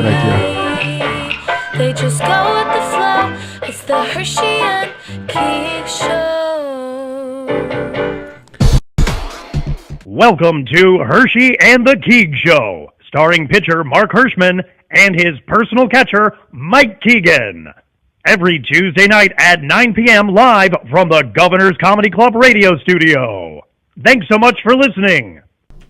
Thank you. They just go with the flow. It's the Hershey and Keegs Show. Welcome to Hershey and the Keegs Show, starring pitcher Mark Hirschman and his personal catcher, Mike Keegan. Every Tuesday night at 9 p.m. live from the Governor's Comedy Club radio studio. Thanks so much for listening.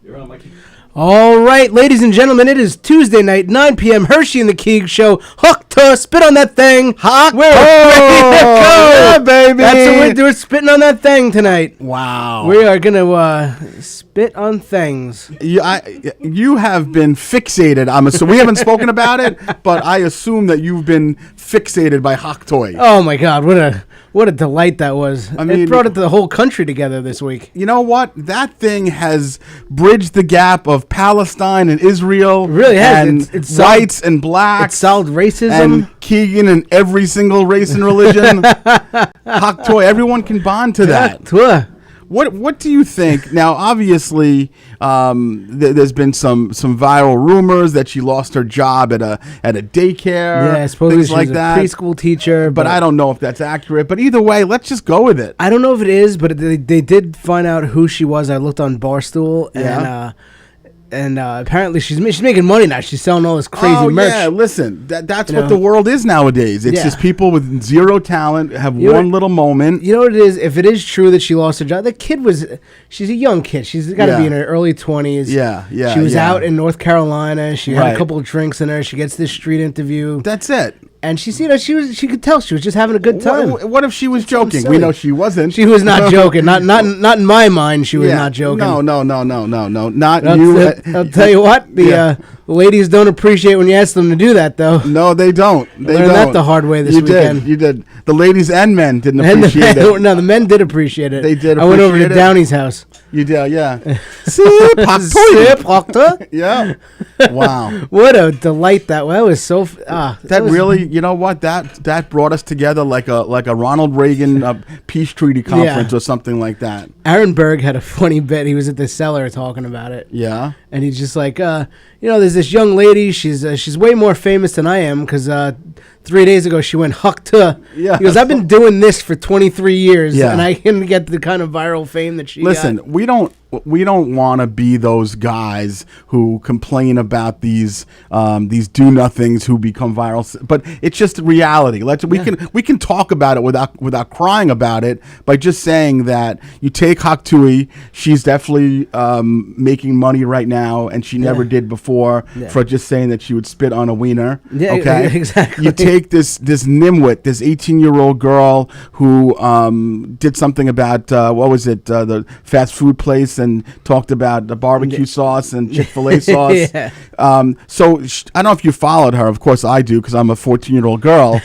You're on, Mikey. All right, ladies and gentlemen, it is Tuesday night, 9 p.m. Hershey and the Keegs Show. Hook to spit on that thing. We're ready to go. Yeah, baby. That's what we're doing, spitting on that thing tonight. Wow. We are going to spit on things. You have been fixated. So we haven't spoken about it, but I assume that you've been fixated by Hok Toy. Oh, my God. What a delight that was. I mean, it brought the whole country together this week. You know what? That thing has bridged the gap of Palestine and Israel. It really has. And it's whites and blacks. It's solved racism. And Keegan and every single race and religion. Hok Toy. Everyone can bond to that. What do you think? Now, obviously, there's been some viral rumors that she lost her job at a daycare. Yeah, supposedly things she like was that. A preschool teacher. But I don't know if that's accurate. But either way, let's just go with it. I don't know if it is, but they did find out who she was. I looked on Barstool, and apparently she's making money now. She's selling all this crazy merch. Yeah, listen, that's what the world is nowadays. It's just people with zero talent have one little moment. You know what it is? If it is true that she lost her job, she's a young kid. She's got to be in her early 20s. Yeah. She was out in North Carolina. She had a couple of drinks in her. She gets this street interview. That's it. And she could tell she was just having a good time. What if she was joking? We know she wasn't. She was not joking. Not in my mind. She was not joking. No. Not you. I'll tell you what. The ladies don't appreciate when you ask them to do that, though. No, they don't. They learned don't. that the hard way this weekend. You did. The ladies and men didn't appreciate it. No, the men did appreciate it. They did. I went over to Downey's house. You did, yeah. Sip, yeah. Wow. What a delight that was. So that really, you know what? That brought us together like a Ronald Reagan peace treaty conference or something like that. Aaron Berg had a funny bit. He was at the cellar talking about it. Yeah. And he's just like, there's this young lady. She's way more famous than I am because 3 days ago she went Hok to. Yeah. He goes, I've been doing this for 23 years, and I can get the kind of viral fame that she got. Listen, we don't want to be those guys who complain about these do nothings who become viral, but it's just reality. We can talk about it without crying about it by just saying that you take Hok Tui, she's definitely making money right now, and she never did before for just saying that she would spit on a wiener. Yeah, okay, exactly. You take this nimwit, this 18-year-old girl who did something about the fast food place and talked about the barbecue sauce and Chick-fil-A sauce. So I don't know if you followed her. Of course I do because I'm a 14-year-old girl.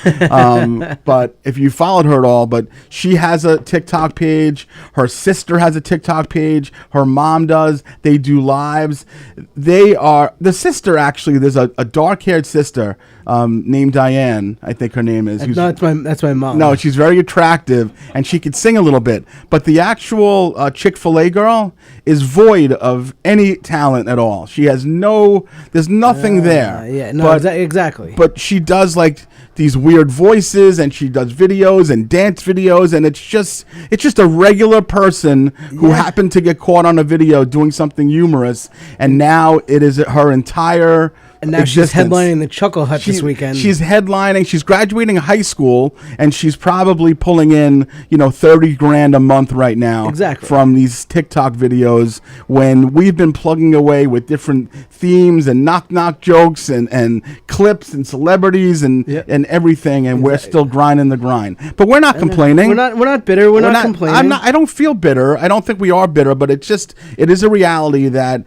But if you followed her at all, but she has a TikTok page. Her sister has a TikTok page. Her mom does. They do lives. The sister actually, there's a dark-haired sister named Diane, I think her name is. No, that's my mom. No, she's very attractive, and she could sing a little bit. But the actual Chick-fil-A girl is void of any talent at all. She has there's nothing there. Yeah, no, exactly. But she does like these weird voices, and she does videos and dance videos, and it's just a regular person who happened to get caught on a video doing something humorous, and now it is her entire And now existence. she's headlining the Chuckle Hut this weekend. She's headlining. She's graduating high school, and she's probably pulling in, $30,000 a month right now. Exactly. From these TikTok videos, when we've been plugging away with different themes and knock jokes and clips and celebrities and everything, and we're still grinding the grind. But we're not complaining. We're not bitter. We're not complaining. I don't feel bitter. I don't think we are bitter, but it is a reality that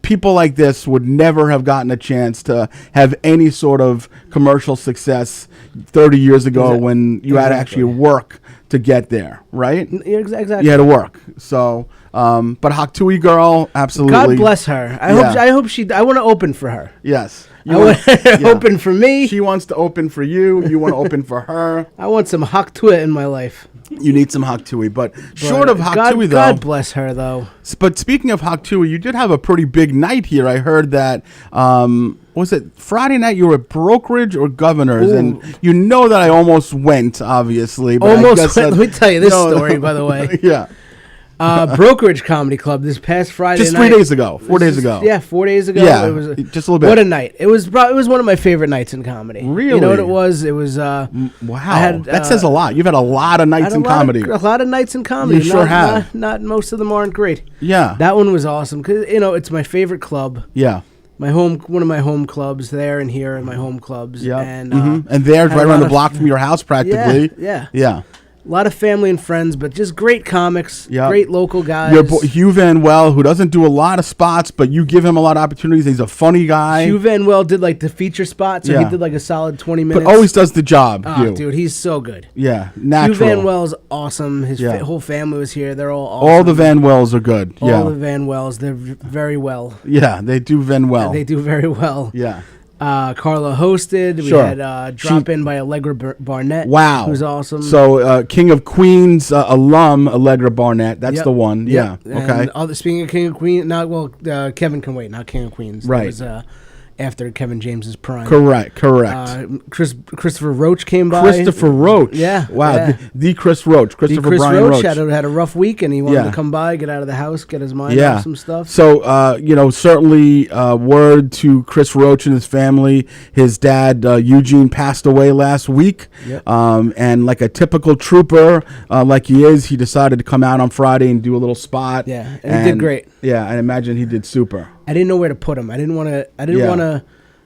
people like this would never have gotten a chance to have any sort of commercial success 30 years ago when you had to actually work to get there, right? Exactly. You had to work. So, but Hok Tui girl, absolutely. God bless her. I want to open for her. Yes. I want to open for me. She wants to open for you. You want to open for her. I want some Hok Tui in my life. You need some Haktui, but short of Haktui, though. God bless her, though. But speaking of Haktui, you did have a pretty big night here. I heard that, was it Friday night you were at Brokerage or Governor's? Ooh. And you know that I almost went, obviously. But Almost I guess went. Let me tell you this story, by the way. Yeah. Brokerage Comedy Club this past Friday Just night. 3 days ago. 4 days ago. Yeah, 4 days ago. Yeah, It was just a little bit. What a night. It was one of my favorite nights in comedy. Really? You know what it was? It was... Wow. I had, that says a lot. You've had a lot of nights in comedy. A lot of nights in comedy. You sure have. Not most of them aren't great. Yeah. That one was awesome because, it's my favorite club. Yeah. One of my home clubs there and here and my home clubs. Yeah. And, and there's had right a around lot the of- block from your house, practically. Yeah. Yeah. A lot of family and friends, but just great comics, Yep. great local guys. Your boy, Hugh Van Well, who doesn't do a lot of spots, but you give him a lot of opportunities. He's a funny guy. Hugh Van Well did like the feature spot, so Yeah. he did like a solid 20 minutes. But always does the job, Oh, Hugh. dude, he's so good. Yeah, natural. Hugh Van Well's awesome. His Yeah. whole family was here. They're all awesome. All the Van Wells are good. All Yeah. the Van Wells, they're very well. Yeah, they do Van Well. They do very well. Yeah. Carla hosted. Sure. We had Drop In by Allegra Barnett. Wow. Who's awesome. So, King of Queens alum Allegra Barnett. That's Yep. the one. Yep. Yeah. Okay. And speaking of King of Queens, Kevin Can Wait, not King of Queens. Right. That was after Kevin James's prime. Correct. Christopher Roach came by. Christopher Roach. Yeah. Wow. yeah. The Chris Roach. Christopher Chris Brian Roach, Roach. had a rough week, and he wanted Yeah. to come by, get out of the house, get his mind Yeah. off some stuff. So, certainly word to Chris Roach and his family. His dad, Eugene, passed away last week. Yep. And like a typical trooper, like he is, he decided to come out on Friday and do a little spot. Yeah, and he did great. Yeah, I imagine he did super. I didn't know where to put him. I didn't want to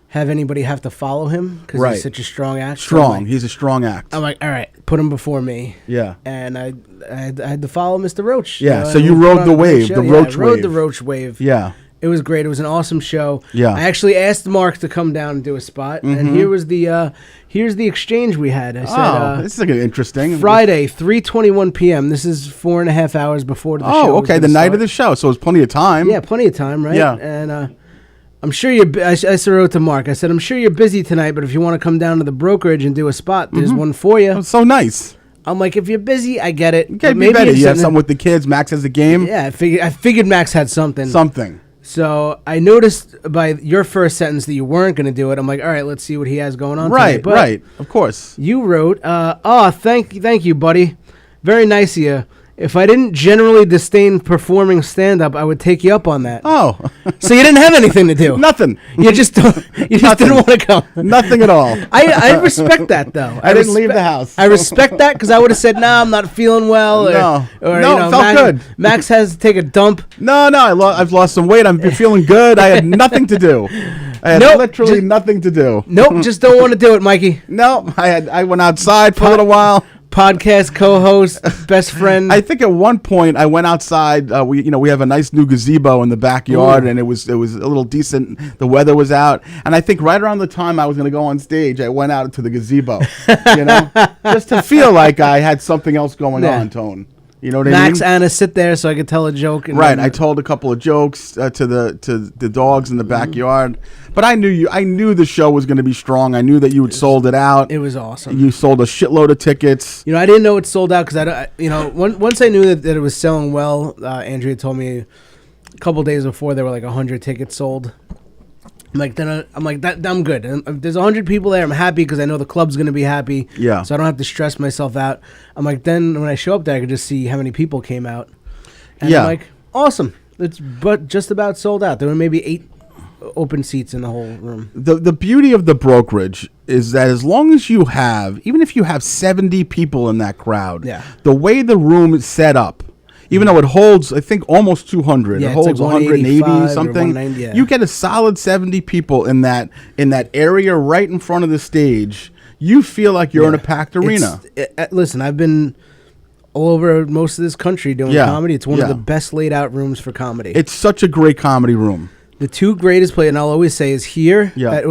have anybody have to follow him because Right. he's such a strong actor. Strong. He's a strong act. I'm like, all right, put him before me. Yeah. And I had to follow Mr. Roach. Yeah, so and you we put rode on the a great wave, show. the Yeah, Roach I rode wave. the Roach wave. Yeah. It was great. It was an awesome show. Yeah. I actually asked Mark to come down and do a spot, and here's the exchange we had. I said, This is interesting. Friday, 3:21 p.m. This is 4.5 hours before the show. Oh, was okay. The gonna night start. of the show, so it's plenty of time. Yeah, plenty of time, right? Yeah. And I'm sure you're. I wrote to Mark. I said, I'm sure you're busy tonight, but if you want to come down to the brokerage and do a spot, there's one for you. It's so nice. I'm like, if you're busy, I get it. Okay, but be better. it's You have something- something with the kids. Max has a game. Yeah, I figured Max had something. Something. So I noticed by your first sentence that you weren't going to do it. I'm like, all right, let's see what he has going on. Right, tonight. But right. Of course. You wrote, thank you, buddy. Very nice of you. If I didn't generally disdain performing stand-up, I would take you up on that. Oh. So you didn't have anything to do. Nothing. You just didn't want to come. Nothing at all. I respect that though. I didn't leave the house. I respect that because I would have said, "Nah, I'm not feeling well." No. or No, it felt good. Max has to take a dump. No, I've lost some weight. I'm feeling good. I had nothing to do. I had Nope, literally just- nothing to do. Nope, just don't want to do it, Mikey. No, I went outside for a little while. Podcast co-host, best friend. I think at one point I went outside. We have a nice new gazebo in the backyard, Ooh. and it was a little decent. The weather was out, and I think right around the time I was going to go on stage, I went out to the gazebo, just to feel like I had something else going Yeah. on. Tone, you know what Max, I mean? Anna, sit there so I could tell a joke. And Right, then- I told a couple of jokes to the dogs in the backyard, but I knew the show was going to be strong. I knew that you had sold it out. It was awesome. You sold a shitload of tickets. I didn't know it sold out because once I knew that it was selling well, Andrea told me a couple days before there were like 100 tickets sold. I'm good. And there's 100 people there. I'm happy because I know the club's going to be happy. Yeah. So I don't have to stress myself out. I'm like, then when I show up there, I could just see how many people came out. And Yeah. I'm like, awesome. It's but just about sold out. There were maybe 8 open seats in the whole room. The beauty of the brokerage is that as long as you have, even if you have 70 people in that crowd, Yeah. the way the room is set up, even though it holds, I think, almost 200, Yeah, it it's holds like 180 185 or something. 190, yeah. You get a solid 70 people in that area right in front of the stage. You feel like you're in a packed arena. Listen, I've been all over most of this country doing Yeah, comedy. It's one yeah. of the best laid out rooms for comedy. It's such a great comedy room. The two greatest places, and I'll always say, is here. Yeah.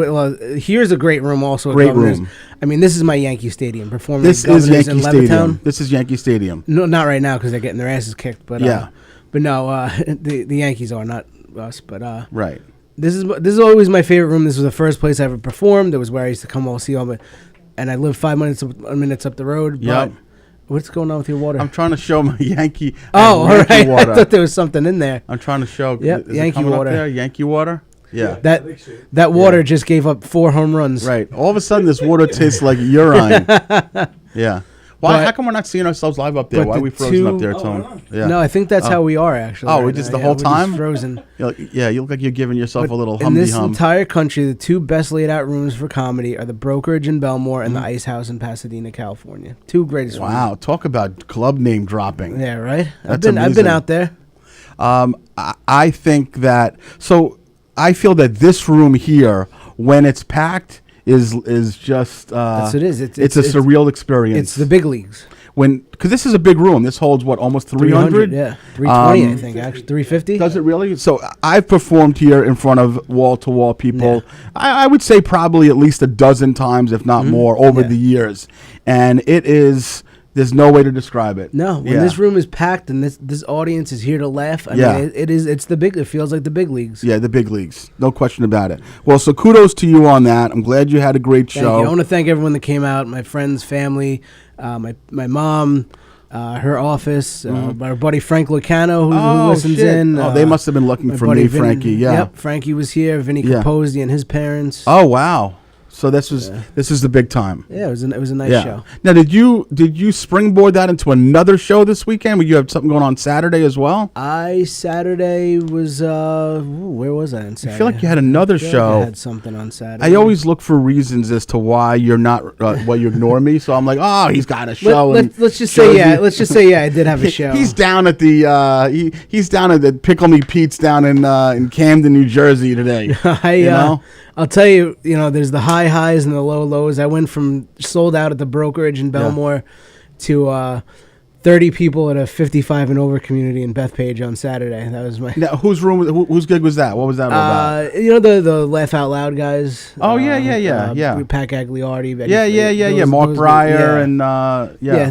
Here's a great room also. At Great Governor's. room. I mean, this is my Yankee Stadium. Performing This at is Governor's Yankee in Stadium. Levittown. This is Yankee Stadium. No, not right now because they're getting their asses kicked. But Yeah. but no, the Yankees are not us. But Right. this is always my favorite room. This was the first place I ever performed. It was where I used to come all see all my, and I live 5 minutes up the road. Yep. What's going on with your water? I'm trying to show my Yankee. Oh, all Yankee right. water. I thought there was something in there. I'm trying to show. Yep, is it Yankee coming up water. there? Yankee water. Yeah. That water just gave up 4 home runs. Right. All of a sudden, this water tastes like urine. Yeah. Why? But- How come we're not seeing ourselves live up there? but Why are the we frozen up two- there, Tone? Yeah. No, I think that's how we are actually. Oh, right we just now. the whole we're just time? frozen. Yeah, you look like you're giving yourself a little In humdy this hum. entire country, the 2 best laid out rooms for comedy are the Brokerage in Belmore and the Mm-hmm. Ice House in Pasadena, California. 2 greatest rooms. Wow, talk about club name dropping. Yeah, right. I've That's been amazing. out there. I think that I feel that this room here, when it's packed, is just That's what it is. It's a surreal experience. It's the big leagues. Because this is a big room. This holds what, almost 300? Yeah, 320. I think actually 350. Does it really? So I've performed here in front of wall-to-wall people. Yeah. I would say probably at least a dozen times, if not more, over Yeah. the years, and it is. There's no way to describe it. No, when this room is packed and this audience is here to laugh, I mean, it is. It's the big. It feels like the big leagues. Yeah, the big leagues. No question about it. Well, so kudos to you on that. I'm glad you had a great Thank show. you. I want to thank everyone that came out. My friends, family, my mom, her office, our buddy Frank Lucano who listens shit. in. They must have been looking my for buddy me, Frankie. Yeah. Yep, Frankie was here. Vinny Yeah. Capozzi and his parents. Oh wow. So this is the big time. Yeah, it was a nice show. Now, did you springboard that into another show this weekend? Where you have something going on Saturday as well? Saturday was where was I on Saturday? I feel like you had another I feel like show. I had something on Saturday. I always look for reasons as to why you're not why you ignore me. So I'm like, oh, he's got a show. Let's just say I did have a show. He's down at the he's down at the Pickle Me Pete's down in Camden, New Jersey today. You know? I'll tell you, there's the high highs and the low lows. I went from sold out at the Brokerage in Belmore to 30 people at a 55 and over community in Bethpage on Saturday. That was my. Now, whose gig was that? What was that about? The Laugh Out Loud guys. Oh, yeah. Pat Gagliardi. Yeah. Mark Breyer and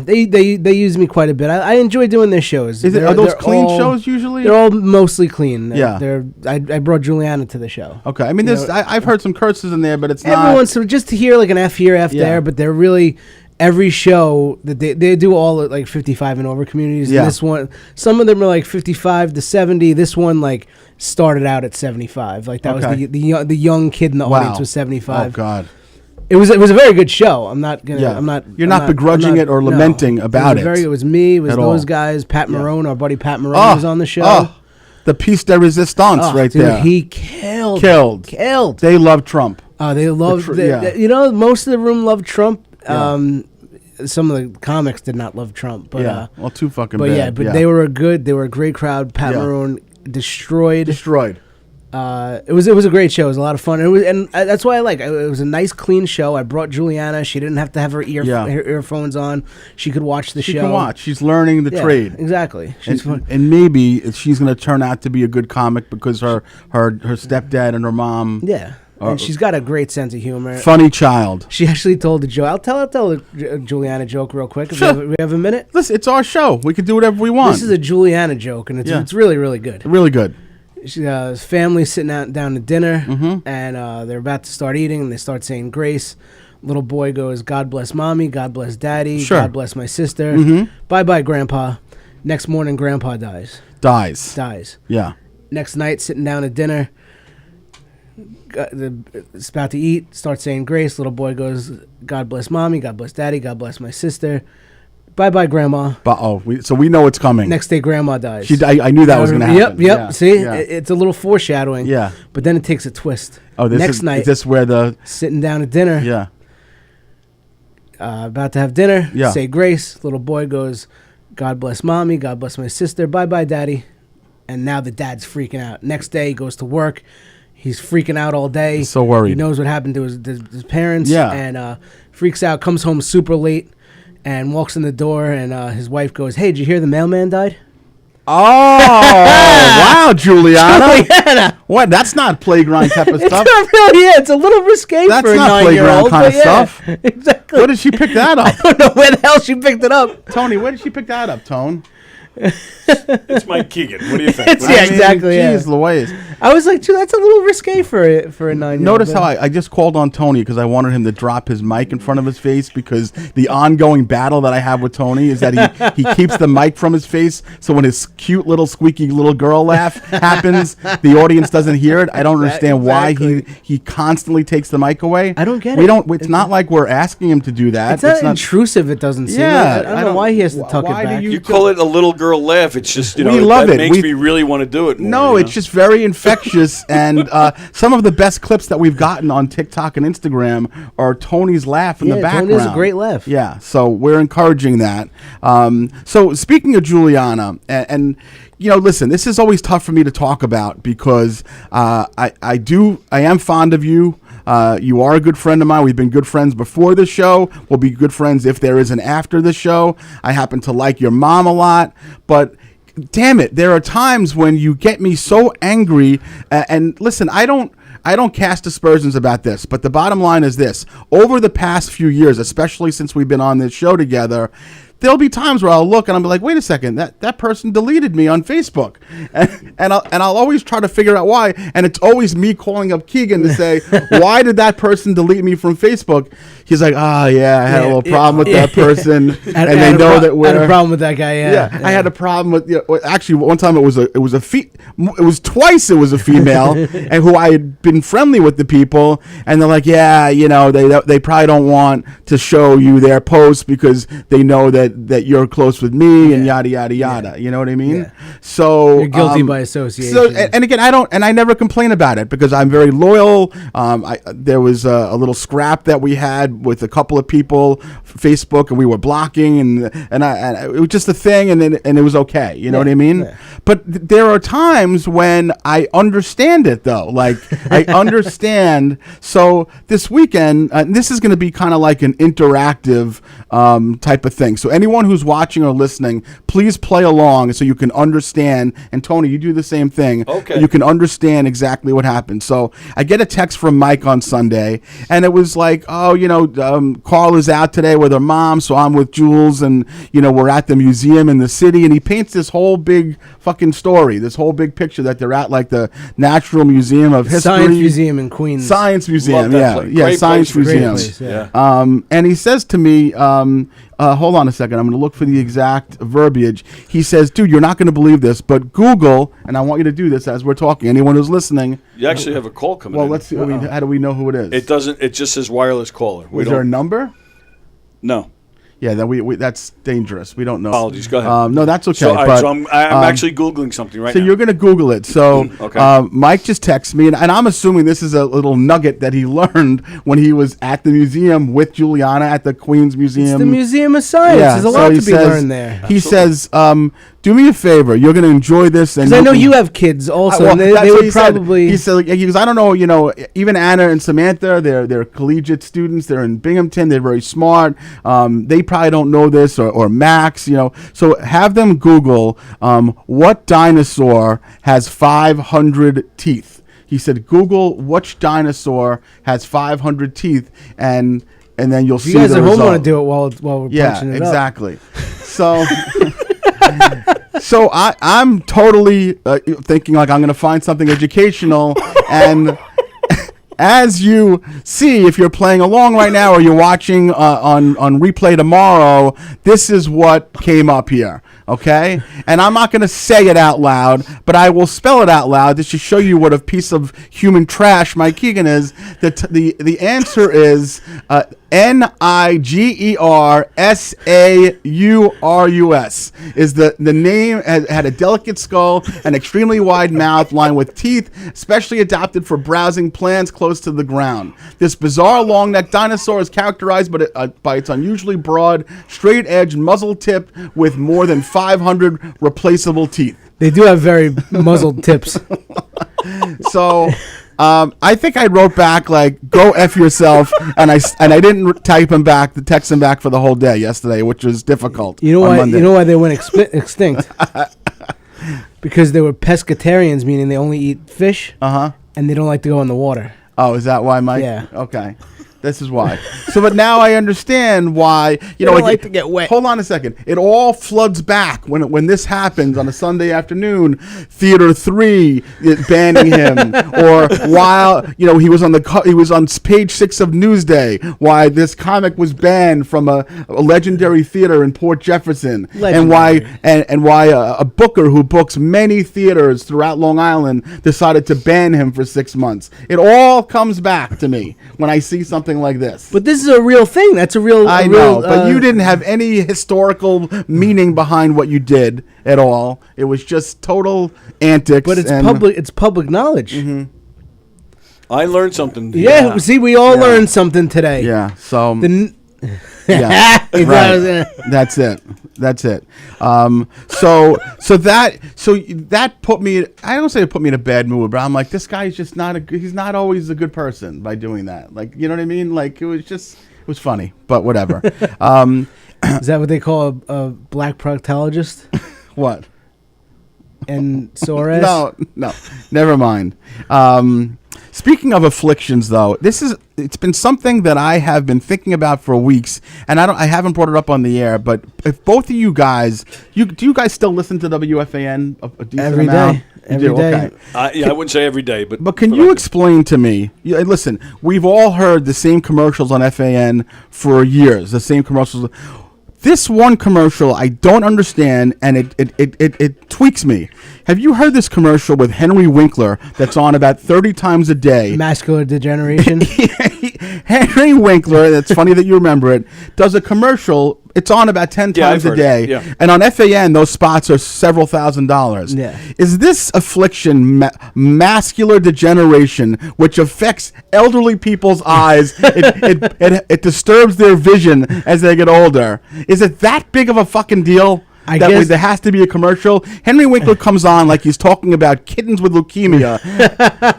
they use me quite a bit. I enjoy doing their shows. Are those they're clean all- shows usually? They're all mostly clean. Yeah. I brought Juliana to the show. Okay. I mean, I've heard some curses in there, but it's not. Every once in just to hear like an F here, F there, but they're really every show that they do all like 55 and over communities. Yeah. And this one, some of them are like 55 to 70. This one like started out at 75. Like that was the young kid in the audience was 75. Oh God. It was a very good show. I'm not gonna. Yeah. I'm not. You're not begrudging it or lamenting about it. It was me. It was at those all. guys. Pat Marone, our buddy Pat Marone was on the show. Oh, the piece de resistance right dude, there. He killed. They love Trump. They loved. Most of the room loved Trump. Some of the comics did not love Trump, but well, too fucking but bad. they were they were a great crowd. Pat Marone destroyed. It was a great show. It was a lot of fun. And that's why I like. It was a nice, clean show. I brought Juliana. She didn't have to have her earphones on. She could watch the show. She can watch. She's learning the trade. Exactly. She's fun. And maybe she's going to turn out to be a good comic because her stepdad and her mom. Yeah. And she's got a great sense of humor. Funny child. She actually told a joke. I'll tell a Juliana joke real quick. Sure. We have a minute. Listen, it's our show. We can do whatever we want. This is a Juliana joke, and it's really, really good. Really good. His family sitting down to dinner, and they're about to start eating, and they start saying grace. Little boy goes, "God bless mommy, God bless daddy, God bless my sister, bye-bye, grandpa." Next morning, grandpa dies. Dies. Yeah. Next night, sitting down at dinner, it's about to eat, starts saying grace. Little boy goes, "God bless mommy, God bless daddy, God bless my sister. Bye-bye, grandma." So we know it's coming. Next day, grandma dies. I knew that was going to happen. Yep. Yeah. See, it's a little foreshadowing. Yeah. But then it takes a twist. Next night, is this where the sitting down at dinner? Yeah. About to have dinner. Yeah. Say grace. Little boy goes, "God bless mommy, God bless my sister. Bye-bye, daddy." And now the dad's freaking out. Next day, he goes to work. He's freaking out all day. He's so worried. He knows what happened to his parents. Yeah. And freaks out. Comes home super late. And walks in the door, and his wife goes, "Hey, did you hear the mailman died?" Oh, wow, Juliana. What? That's not playground type of stuff. It's not really, it's a little risque That's for a not 9-year-old. playground kind of stuff. Exactly. Where did she pick that up? I don't know where the hell she picked it up. Tony, where did she pick that up, Tone? It's Mike Keegan. What do you think? Exactly. Jeez Louise. I was like, dude, that's a little risque for a 9-year-old. Notice how I just called on Tony because I wanted him to drop his mic in front of his face, because the ongoing battle that I have with Tony is that he keeps the mic from his face, so when his cute little squeaky little girl laugh happens, the audience doesn't hear it. I don't understand why he constantly takes the mic away. I don't get it. It's not like we're asking him to do that. It's not intrusive. It doesn't seem. Yeah, I don't know why he has to tuck it back. You call it a little girl laugh. It's just we love it. Makes me really want to do it more. No, it's just very infectious, and some of the best clips that we've gotten on TikTok and Instagram are Tony's laugh in the background. Tony has a great laugh. Yeah, so we're encouraging that. So speaking of Juliana, and listen, this is always tough for me to talk about because I am fond of you. You are a good friend of mine. We've been good friends before the show. We'll be good friends if there is an after the show. I happen to like your mom a lot, but damn it, there are times when you get me so angry. And listen, I don't cast aspersions about this, but the bottom line is this. Over the past few years, especially since we've been on this show together, there'll be times where I'll look and I'll be like, wait a second, that person deleted me on Facebook. And I'll always try to figure out why. And it's always me calling up Keegan to say, why did that person delete me from Facebook? He's like, I had a little problem with that person. And they know that we're... I had a problem with that guy, yeah. I had a problem with... actually, one time it was twice it was a female and who I had been friendly with the people. And they're like, they probably don't want to show you their posts because they know that you're close with me and yada yada yada. You know what I mean? Yeah. So you're guilty by association. So and again, I never complain about it because I'm very loyal. There was a little scrap that we had with a couple of people, Facebook, and we were blocking, and it was just a thing, and it was okay. You know what I mean? Yeah. But there are times when I understand it though. Like I understand. So this weekend, this is going to be kind of like an interactive type of thing. So anyone who's watching or listening, please play along so you can understand. And Tony, you do the same thing. Okay. You can understand exactly what happened. So I get a text from Mike on Sunday, and it was like, Carl is out today with her mom, so I'm with Jules, and we're at the museum in the city, and he paints this whole big fucking story, this whole big picture that they're at like the Natural Museum of History. Science Museum in Queens. Science Museum, Great Science place, Museum. place, yeah. And he says to me, hold on a second, I'm going to look for the exact verbiage. He says, dude, you're not going to believe this, but Google, and I want you to do this as we're talking, anyone who's listening. You actually have a call coming in. Well, let's see, how do we know who it is? It doesn't, it just says wireless caller. Is there a number? No. Yeah, then that's dangerous. We don't know. Apologies. Go ahead. No, that's okay. So, so I'm actually Googling something right now. So you're going to Google it. So okay. Mike just texted me, and I'm assuming this is a little nugget that he learned when he was at the museum with Juliana at the Queens Museum. It's the Museum of Science. Yeah, There's a lot to be learned there. He says, do me a favor. You're going to enjoy this. Because I know you have kids also. And they would probably... He said, he goes, I don't know, even Anna and Samantha, they're collegiate students. They're in Binghamton. They're very smart. They probably don't know this, or Max, So have them Google what dinosaur has 500 teeth. He said, Google which dinosaur has 500 teeth, and then you'll see the result. You guys at home want to do it while we're punching it exactly. So... So I'm totally thinking like I'm going to find something educational, and as you see, if you're playing along right now or you're watching on replay tomorrow, this is what came up here, okay? And I'm not going to say it out loud, but I will spell it out loud just to show you what a piece of human trash Mike Keegan is. The answer is Nigersaurus is the name. Had a delicate skull, an extremely wide mouth lined with teeth, specially adapted for browsing plants close to the ground. This bizarre long-necked dinosaur is characterized by its unusually broad, straight-edged muzzle tip with more than 500 replaceable teeth. They do have very muzzled tips. So... I think I wrote back like "Go F yourself," and I didn't text him back for the whole day yesterday, which was difficult. You know why? Monday. You know why they went extinct? Because they were pescatarians, meaning they only eat fish. And they don't like to go in the water. Oh, is that why, Mike? Yeah. Okay. This is why. So, but now I understand why. You know, don't like to get wet. Hold on a second. It all floods back when this happens on a Sunday afternoon. Theater 3 banning him, or while he was on page 6 of Newsday. Why this comic was banned from a legendary theater in Port Jefferson, Legendary. and why a booker who books many theaters throughout Long Island decided to ban him for 6 months. It all comes back to me when I see something like this. But this is a real thing. That's a real. I know, but you didn't have any historical meaning behind what you did at all. It was just total antics. But it's public. It's public knowledge. Mm-hmm. I learned something. Yeah. See, we all learned something today. Yeah. So. Yeah. Right. That's it. So that put me. I don't say it put me in a bad mood, but I'm like, this guy's just not he's not always a good person by doing that. Like, you know what I mean? Like, it was funny, but whatever. Is that what they call a black proctologist? What? And Soares? No, never mind. Speaking of afflictions, though, it's been something that I have been thinking about for weeks, and I haven't brought it up on the air. But if both of you guys, do you guys still listen to WFAN a decent Every amount? day. Every day. Okay. I wouldn't say every day, but can you explain to me? Listen, we've all heard the same commercials on FAN for years. The same commercials. This one commercial I don't understand, and it tweaks me. Have you heard this commercial with Henry Winkler that's on about 30 times a day? Macular degeneration. Henry Winkler, that's funny that you remember it, does a commercial. It's on about 10 times a day. Yeah. And on FAN, those spots are several $1,000s. Yeah. Is this affliction, mascular degeneration, which affects elderly people's eyes, it disturbs their vision as they get older? Is it that big of a fucking deal? I guess There has to be a commercial. Henry Winkler comes on like he's talking about kittens with leukemia,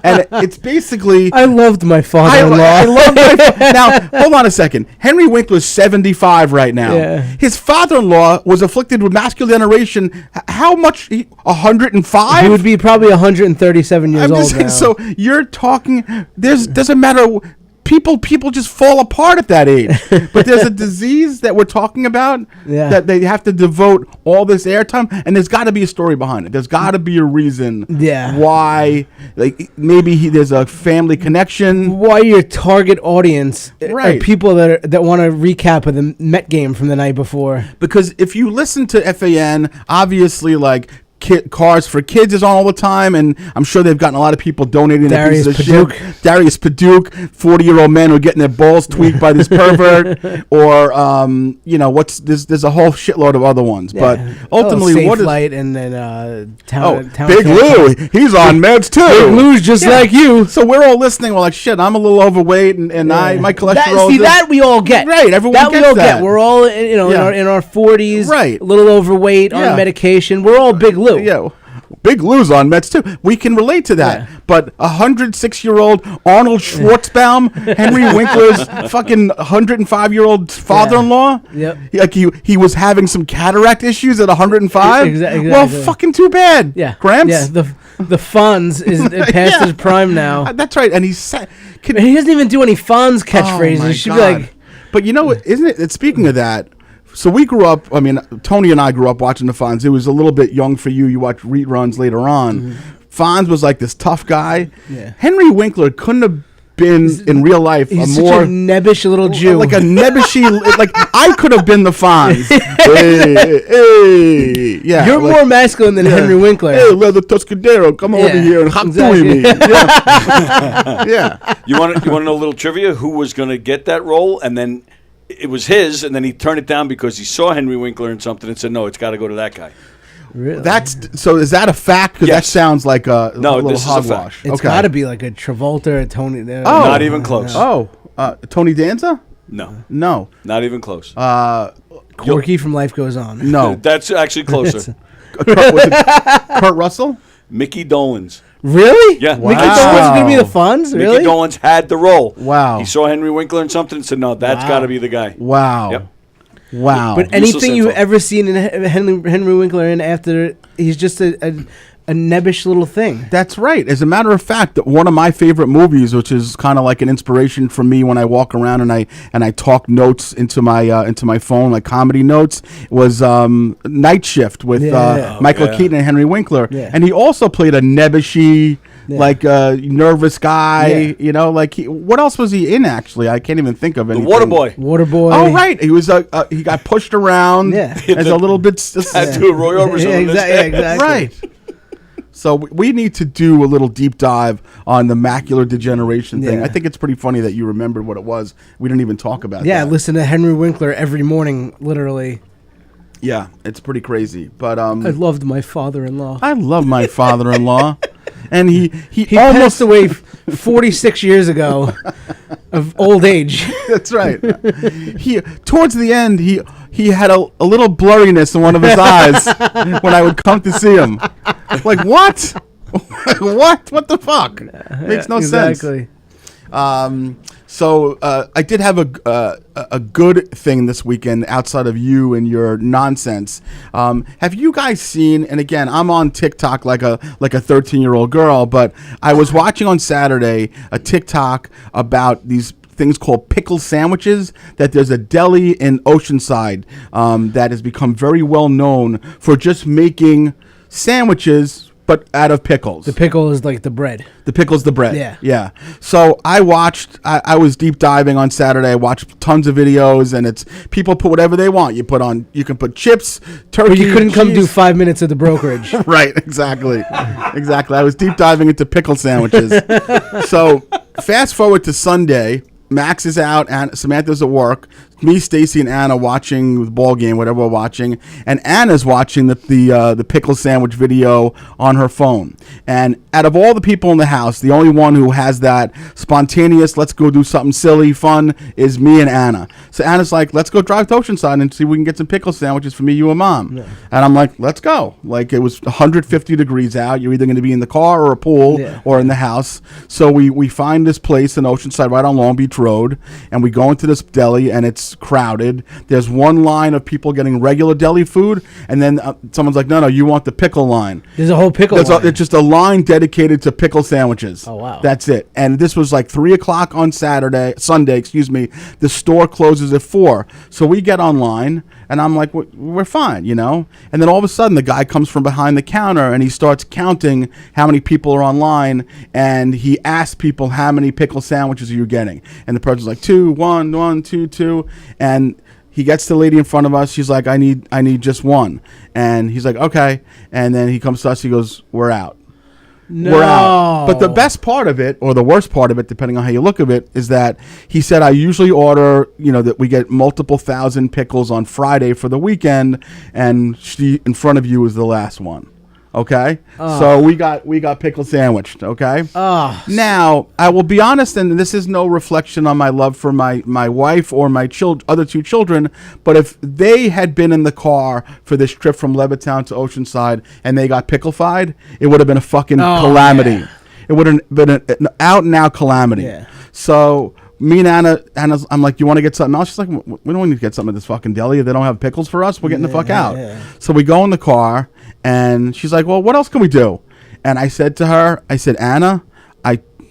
and it's basically. I loved my father-in-law. I love my now. Hold on a second. Henry Winkler's 75 right now. Yeah. His father-in-law was afflicted with macular degeneration. How much? 105. He would be probably 137 years old saying, now. so you're talking. Doesn't matter. People just fall apart at that age. But there's a disease that we're talking about that they have to devote all this airtime, and there's got to be a story behind it. There's got to be a reason why. Like maybe there's a family connection. Why your target audience Right. are people that want a recap of the Met game from the night before. Because if you listen to FAN, obviously like Cars for Kids is on all the time, and I'm sure they've gotten a lot of people donating their pieces of shit. Darius Paduke, 40-year-old men who are getting their balls tweaked by this pervert, or there's a whole shitload of other ones. But ultimately, what is Light and then Town Big Lou? He's on meds too. Big Lou's just like you. So we're all listening. We're like, shit, I'm a little overweight, and my cholesterol. That we all get. Right, everyone that gets we all that. get. We're all in our 40s, right? A little overweight on medication. We're all Big Lou. Yeah, Big Lou's on meds too. We can relate to that. Yeah. But 106-year-old Arnold Schwartzbaum, Henry Winkler's fucking 105-year-old father-in-law. Yep. Like he was having some cataract issues at 105. Exactly. Well, fucking too bad. Yeah. Gramps. Yeah. The Fonz is past his prime now. That's right. And he doesn't even do any Fonz catchphrases. Oh he should be like. But you know what? Isn't it? Speaking of that. So we grew up, Tony and I grew up watching the Fonz. It was a little bit young for you. You watched reruns later on. Mm-hmm. Fonz was like this tough guy. Yeah. Henry Winkler couldn't have been in real life he's a more such a nebbish little Jew. Like a nebbishy, like I could have been the Fonz. hey, yeah. You're more masculine than Henry Winkler. Hey, Leather Tuscadero, come over here and hop through me. Yeah. You want to know a little trivia? Who was going to get that role, and then it was his, and then he turned it down because he saw Henry Winkler in something and said, no, it's got to go to that guy. Really? Is that a fact? Because that sounds like a little hogwash. It's got to be like a Travolta or Tony. Not even close. No. Tony Danza? No. Not even close. Corky from Life Goes On. No. That's actually closer. Kurt Russell? Mickey Dolenz. Really? Yeah. Wow. Mickey Dolenz going to be the Fonz? Really? Mickey Dolenz had the role. Wow. He saw Henry Winkler in something and said, no, that's got to be the guy. Wow. Yep. Wow. But anything you've ever seen in Henry Winkler in after, he's just a a nebbish little thing. That's right. As a matter of fact, one of my favorite movies, which is kind of like an inspiration for me when I walk around and I talk notes into my phone, like comedy notes, was Night Shift with Michael Keaton and Henry Winkler, and he also played a nebbishy. Like nervous guy, you know. Like what else was he in? Actually, I can't even think of it. Waterboy. Oh right, he was he got pushed around as a little bit. To Roy Orbison. Exactly. Right. So we need to do a little deep dive on the macular degeneration thing. I think it's pretty funny that you remembered what it was. We didn't even talk about that. Yeah, listen to Henry Winkler every morning, literally. Yeah, it's pretty crazy. But I loved my father-in-law. I love my father-in-law. And he almost passed away 46 years ago of old age. That's right. He towards the end he had a little blurriness in one of his eyes when I would come to see him. Like what? What the fuck? Makes no sense. Exactly. So I did have a good thing this weekend outside of you and your nonsense. Have you guys seen? And again, I'm on TikTok like a 13-year-old girl, but I was watching on Saturday a TikTok about these things called pickle sandwiches. That there's a deli in Oceanside that has become very well known for just making sandwiches, but out of pickles. The pickle is like the bread. The pickle's the bread. Yeah. So I was deep diving on Saturday. I watched tons of videos, and it's people put whatever they want. You can put chips, turkey. But you couldn't come cheese. do 5 minutes at the brokerage. Right, exactly. I was deep diving into pickle sandwiches. So fast forward to Sunday. Max is out and Samantha's at work. Me, Stacy, and Anna watching the ball game, whatever we're watching, and Anna's watching the pickle sandwich video on her phone. And out of all the people in the house, the only one who has that spontaneous, let's go do something silly, fun, is me and Anna. So Anna's like, let's go drive to Oceanside and see if we can get some pickle sandwiches for me, you, and Mom. Yeah. And I'm like, let's go. Like, it was 150 degrees out. You're either going to be in the car or a pool or in the house. So we find this place in Oceanside right on Long Beach Road, and we go into this deli, and it's crowded. There's one line of people getting regular deli food, and then someone's like, no, you want the pickle line. There's a whole pickle line. It's just a line dedicated to pickle sandwiches. Oh, wow. That's it. And this was like 3 o'clock on Sunday. The store closes at 4. So we get online, and I'm like, we're fine, you know? And then all of a sudden, the guy comes from behind the counter, and he starts counting how many people are online, and he asks people, how many pickle sandwiches are you getting? And the person's like, 2, 1, 2, 2. And he gets the lady in front of us. She's like, I need just one. And he's like, okay. And then he comes to us. He goes, we're out. No. We're out. But the best part of it, or the worst part of it, depending on how you look at it, is that he said, I usually order, that we get multiple thousand pickles on Friday for the weekend, and she in front of you was the last one. Okay, so we got pickle sandwiched. Okay. Now I will be honest, and this is no reflection on my love for my wife or my other 2 children, but if they had been in the car for this trip from Levittown to Oceanside and they got pickle-fied, it would have been a fucking calamity. Yeah. It would have been an out and out calamity. Yeah. So me and Anna's, I'm like, you want to get something else? She's like, we don't need to get something at this fucking deli. If they don't have pickles for us, we're getting the fuck out. Yeah. So we go in the car, and she's like, well, what else can we do? And I said to her, Anna,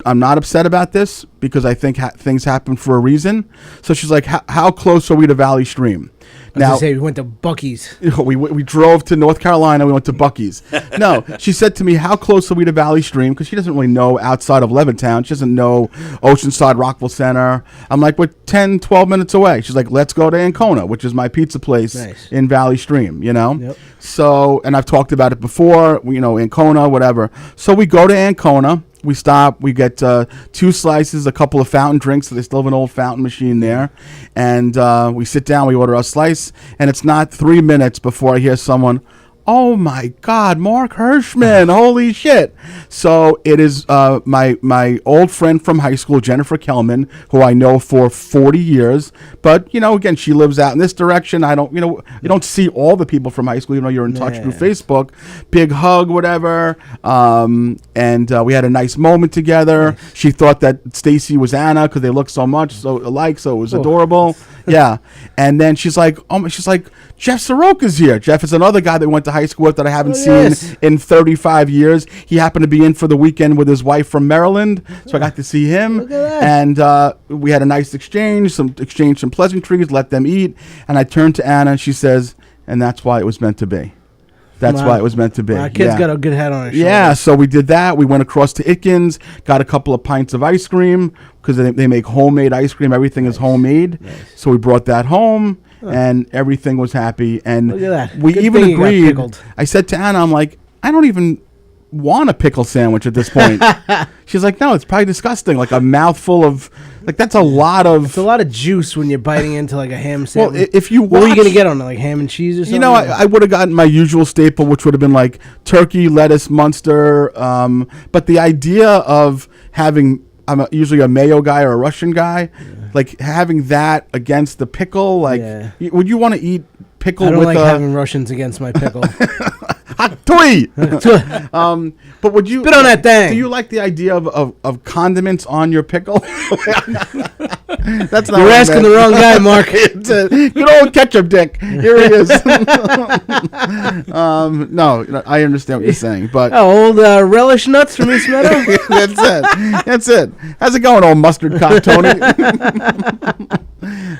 I'm not upset about this because I think things happen for a reason. So she's like, how close are we to Valley Stream? Now, we went to Buc-ee's. We drove to North Carolina. We went to Buc-ee's. No, she said to me, how close are we to Valley Stream? Because she doesn't really know outside of Levittown. She doesn't know Oceanside, Rockville Center. I'm like, we're 10, 12 minutes away. She's like, let's go to Ancona, which is my pizza place in Valley Stream, Yep. So, and I've talked about it before, Ancona, whatever. So we go to Ancona. We stop. We get 2 slices, a couple of fountain drinks. So they still have an old fountain machine there. And we sit down. We order a slice. And it's not 3 minutes before I hear someone, oh, my God, Mark Hirschman. Holy shit. So it is my old friend from high school, Jennifer Kellman, who I know for 40 years. But, again, she lives out in this direction. I don't, you don't see all the people from high school. You're in touch through Facebook. Big hug, whatever. And we had a nice moment together. She thought that Stacy was Anna because they look so much so alike. So it was adorable. Yeah. And then she's like, Jeff Soroka's here. Jeff is another guy that went to high school with that I haven't seen in 35 years. He happened to be in for the weekend with his wife from Maryland, so I got to see him. Look at that. And we had a nice exchange, some pleasantries, let them eat. And I turned to Anna, and she says, and that's why it was meant to be. That's why it was meant to be. Our kid's got a good head on his shoulders. Yeah, so we did that. We went across to Itkins, got a couple of pints of ice cream because they make homemade ice cream. Everything is homemade. Nice. So we brought that home, and everything was happy. And look at that. We Good even thing you got agreed. pickled. I said to Anna, I'm like, I don't even want a pickle sandwich at this point. She's like, no, it's probably disgusting. Like a mouthful of, like that's a lot of. It's a lot of juice when you're biting into like a ham sandwich. Well, if you what were you gonna get on it? Like ham and cheese or something? You know, I would have gotten my usual staple, which would have been like turkey, lettuce, Munster. But the idea of having, I'm usually a mayo guy or a Russian guy, like having that against the pickle, like would you want to eat pickle? I don't like having Russians against my pickle. Hatui! But would you spit on that thing? Do you like the idea of condiments on your pickle? That's not. You're asking the wrong guy, Mark. Good old ketchup dick. Here he is. No, I understand what you're saying, but old relish nuts from East Meadow. That's it. How's it going, old mustard cock, Tony?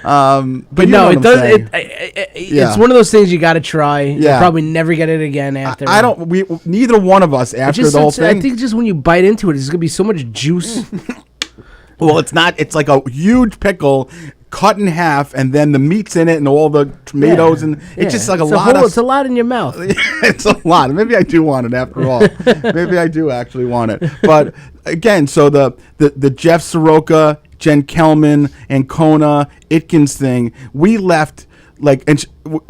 But no, it does. It's one of those things you got to try. You'll probably never get it again after. I don't. Neither one of us after the whole thing. I think just when you bite into it, there's gonna be so much juice. Well, it's not. It's like a huge pickle cut in half, and then the meat's in it, and all the tomatoes, and it's just like It's a lot in your mouth. It's a lot. Maybe I do want it after all. Maybe I do actually want it. But again, so the Jeff Soroka, Jen Kelman, and Kona Itkins thing, we left. Like, and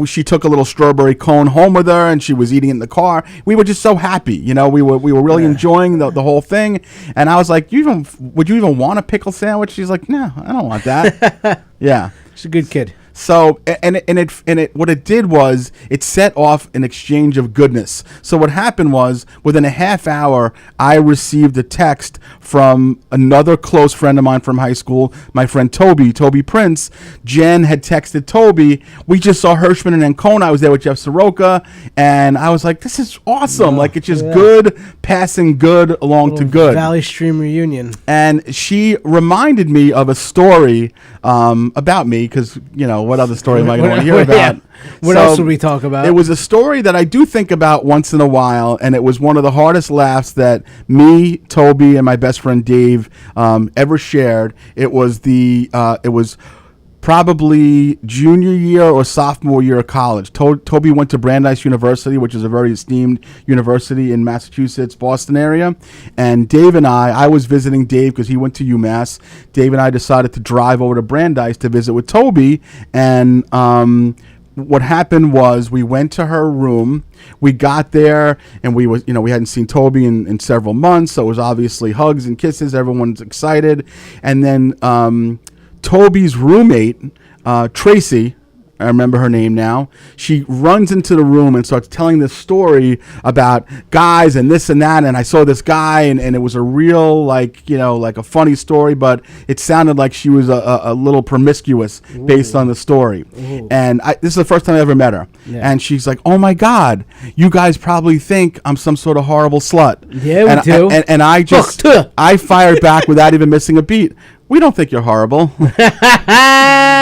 she took a little strawberry cone home with her, and she was eating it in the car. We were just so happy, you know. We were really enjoying the whole thing. And I was like, would you even want a pickle sandwich? She's like, no, I don't want that. Yeah, she's a good kid. So what it did was it set off an exchange of goodness. So what happened was within a half hour, I received a text from another close friend of mine from high school, my friend Toby Prince. Jen had texted Toby. We just saw Hirschman and Ancona. I was there with Jeff Soroka, and I was like, this is awesome. Like it's just good passing good along to good. Valley Stream reunion. And she reminded me of a story about me because, you know, what other story am I going to hear about? What else would we talk about? It was a story that I do think about once in a while, and it was one of the hardest laughs that me, Toby, and my best friend Dave ever shared. It was probably junior year or sophomore year of college. Toby went to Brandeis University, which is a very esteemed university in Massachusetts, Boston area. And Dave and I was visiting Dave because he went to UMass. Dave and I decided to drive over to Brandeis to visit with Toby. And what happened was we went to her room. We got there, and we hadn't seen Toby in several months, so it was obviously hugs and kisses. Everyone's excited. And then Toby's roommate, Tracy, I remember her name now, she runs into the room and starts telling this story about guys and this and that, and I saw this guy, and it was a real, like a funny story, but it sounded like she was a little promiscuous based on the story. And this is the first time I ever met her. Yeah. And she's like, oh my God, you guys probably think I'm some sort of horrible slut. Yeah, we do. And I fired back without even missing a beat. We don't think you're horrible.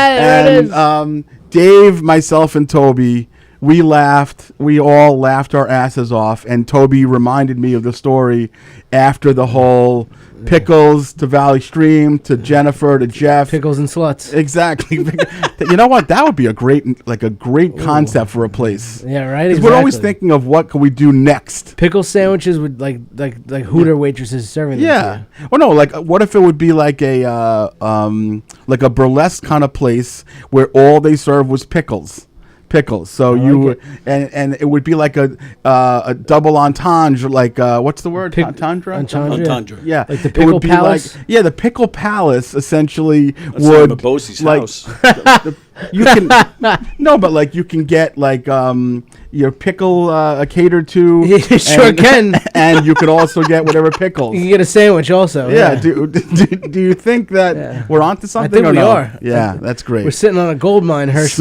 And Dave, myself, and Toby, we laughed. We all laughed our asses off. And Toby reminded me of the story after the whole Pickles to Valley Stream to Jennifer to Jeff. Pickles and sluts. Exactly. You know what? That would be a great concept for a place. Yeah, right. Exactly. We're always thinking of what can we do next. Pickle sandwiches with like Hooter waitresses serving them. Yeah. Well, no. Like, what if it would be like a burlesque kind of place where all they serve was pickles. So and it would be like a double entendre, like what's the word? Entendre. Yeah, like the Pickle Palace. The Pickle Palace essentially That's would Mabosi's house. you can no, but like you can get like your pickle catered to. You sure can. And you could also get whatever pickles. You can get a sandwich also. Yeah. Do you think that we're onto something? I think we are. Yeah, that's great. We're sitting on a gold mine, Herschy.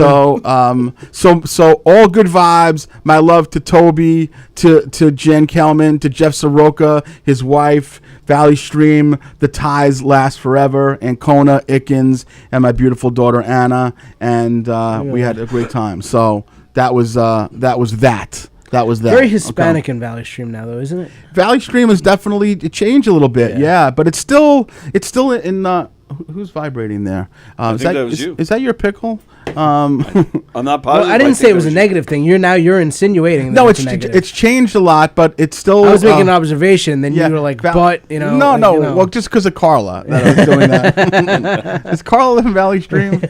So all good vibes. My love to Toby, to Jen Kelman, to Jeff Soroka, his wife, Valley Stream. The ties last forever. Ancona, Ickens, and my beautiful daughter Anna, and we had a great time. So that was that. That was that. Very Hispanic in Valley Stream now, though, isn't it? Valley Stream has definitely changed a little bit, yeah. But it's still in. Who's vibrating there? I think that was you. Is that your pickle? I'm not positive. Well, I didn't say it was a negative thing. You're insinuating. That It's changed a lot, but it's still. I was making an observation, then you were like, but you know. No, like, no. you know. Well, just because of Carla that I was doing that. Is Carla live in Valley Stream?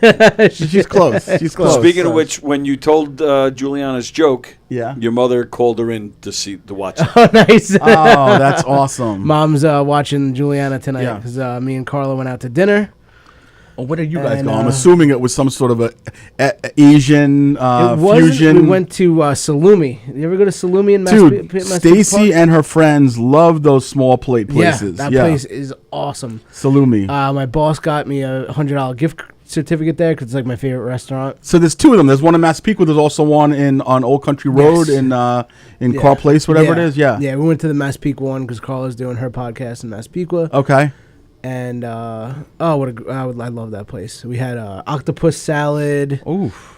She's close. She's close. Speaking of which, when you told Juliana's joke, your mother called her in to watch it. Oh, nice. Oh, that's awesome. Mom's watching Juliana tonight because me and Carla went out to dinner. Oh, where did you guys go? I'm assuming it was some sort of a Asian fusion. We went to Salumi. You ever go to Salumi in Dude, Stacy and her friends love those small plate places. Yeah, that place is awesome. Salumi. My boss got me a $100 gift certificate there because it's like my favorite restaurant. So there's two of them. There's one in Massapequa. There's also one on Old Country Road in Carl Place, whatever it is. Yeah. Yeah, we went to the Massapequa one because Carla's doing her podcast in Massapequa. Okay. And I love that place. We had octopus salad. Oof.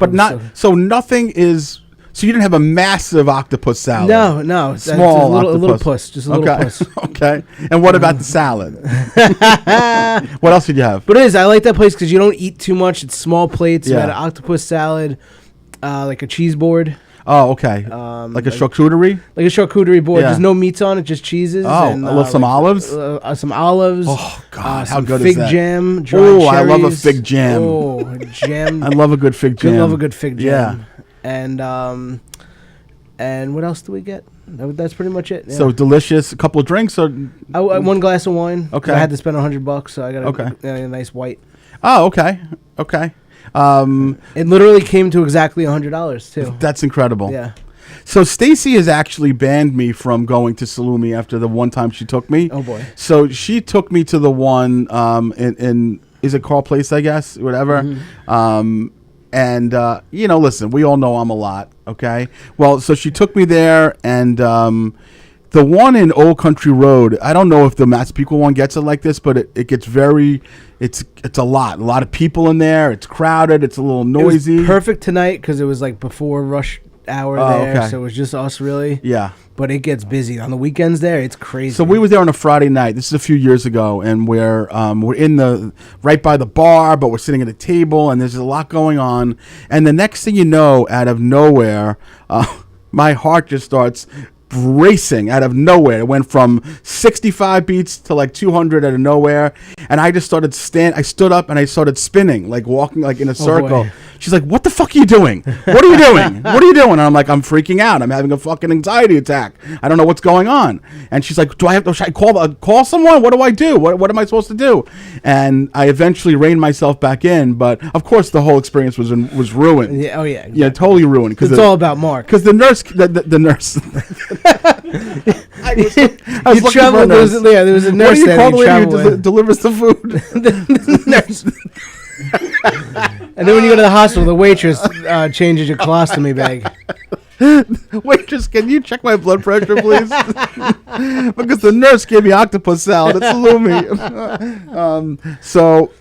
But nothing is. So you didn't have a massive octopus salad. No, small a little puss, just a little puss. Okay. And what about the salad? What else did you have? But I like that place because you don't eat too much. It's small plates. You had an octopus salad, like a cheese board. Oh, okay. Like a charcuterie? Like a charcuterie board. There's no meats on it, just cheeses. Oh, and, some olives? Some olives. Oh, God, how some good fig is that? jam. Oh, I love a fig jam. Oh, jam. I love a good fig jam. I love a good fig jam. Yeah. And what else do we get? That's pretty much it. Yeah. So delicious. A couple of drinks or? One glass of wine. Okay. I had to spend $100, so I got a nice white. Oh, okay. Okay. It literally came to exactly $100 too. That's incredible. Yeah. So Stacy has actually banned me from going to Salumi after the one time she took me. Oh boy. So she took me to the one in is it Carl Place, I guess, whatever. Mm-hmm. And listen, we all know I'm a lot. Okay. Well, so she took me there, and the one in Old Country Road, I don't know if the Massapequa one gets it like this, but it gets it's a lot of people in there. It's crowded. It's a little noisy. It was perfect tonight because it was like before rush hour there, okay. So it was just us really. Yeah. But it gets busy on the weekends there. It's crazy. So we were there on a Friday night. This is a few years ago, and we're in right by the bar, but we're sitting at a table, and there's a lot going on. And the next thing you know, out of nowhere, my heart just starts racing out of nowhere. It went from 65 beats to like 200 out of nowhere, and I just started I stood up and I started spinning, like walking like in a circle. Boy. She's like, "What the fuck are you doing? What are you doing? What are you doing?" And I'm like, "I'm freaking out. I'm having a fucking anxiety attack. I don't know what's going on." And she's like, should I call someone? What do I do? What am I supposed to do?" And I eventually reined myself back in, but of course the whole experience was ruined. Yeah, oh yeah. Exactly. Yeah, totally ruined. It's all about Mark. Because the nurse. I was looking for a nurse. There was a nurse what do you there call the lady travel who delivers the food? the nurse. And then when you go to the hospital, the waitress changes your colostomy bag. Waitress, can you check my blood pressure, please? Because the nurse gave me octopus salad. It's Salumi.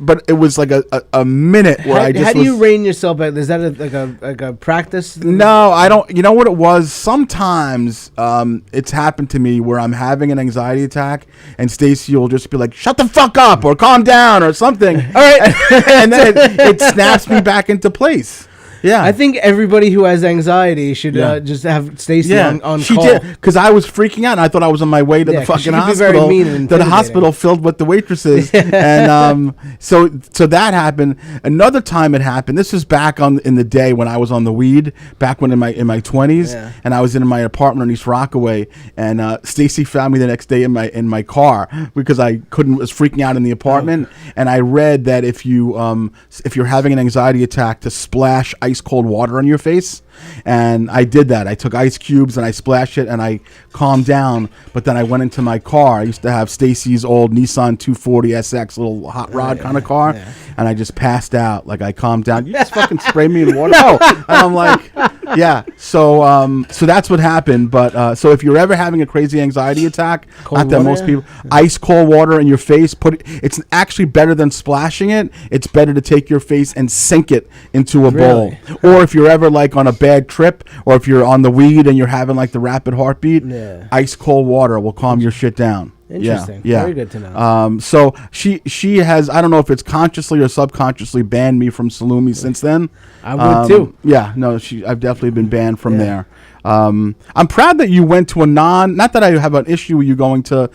But it was like a minute where I just. How do you rein yourself back? Is that like a practice? No, I don't. You know what it was? Sometimes it's happened to me where I'm having an anxiety attack, and Stacy will just be like, "Shut the fuck up," or "Calm down," or something. All right, and then it snaps me back into place. Yeah. I think everybody who has anxiety should just have Stacy on she call. did, because I was freaking out. And I thought I was on my way to the 'cause she fucking could be very hospital. mean and To the intimidating. hospital filled with the waitresses, and so that happened. Another time it happened. This was back in the day when I was on the weed, back when in my 20s, and I was in my apartment in East Rockaway, and Stacy found me the next day in my car because I was freaking out in the apartment, and I read that if you're having an anxiety attack, to splash ice cold water on your face. And I did that. I took ice cubes and I splashed it and I calmed down. But then I went into my car. I used to have Stacy's old Nissan 240 SX, little hot rod kind of car. Yeah. And I just passed out. Like, I calmed down. You just fucking spray me in water. Oh, and I'm like, yeah. So that's what happened. But so if you're ever having a crazy anxiety attack, Cold not that water? most people, ice cold water in your face, it's actually better than splashing it. It's better to take your face and sink it into a bowl. Or if you're ever like on a bad trip, or if you're on the weed and you're having like the rapid heartbeat, ice cold water will calm your shit down. Interesting. Yeah. Very good to know. So she has, I don't know if it's consciously or subconsciously, banned me from Salumi since then. I would too. Yeah, no, I've definitely been banned from there. I'm proud that you went to not that I have an issue with you going to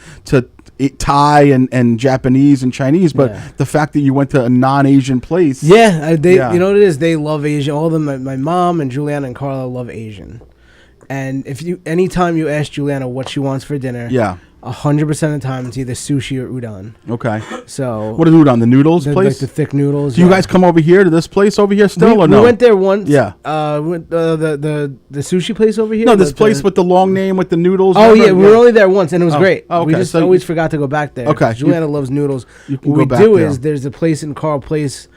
Thai and Japanese and Chinese, but the fact that you went to a non-Asian place. You know what it is? They love Asian. All of them, my mom and Juliana and Carla love Asian. And anytime you ask Juliana what she wants for dinner, 100% of the time it's either sushi or udon. Okay. So what is udon? The noodles place? Like the thick noodles. Do you guys come over here to this place over here still, or no? We went there once. Yeah. The sushi place over here. No, this place with the long name with the noodles. Oh yeah, we were only there once and it was great. Oh, okay. We just always forgot to go back there. Okay. Juliana loves noodles. You can what go we back do there. is there's a place in Carl Place.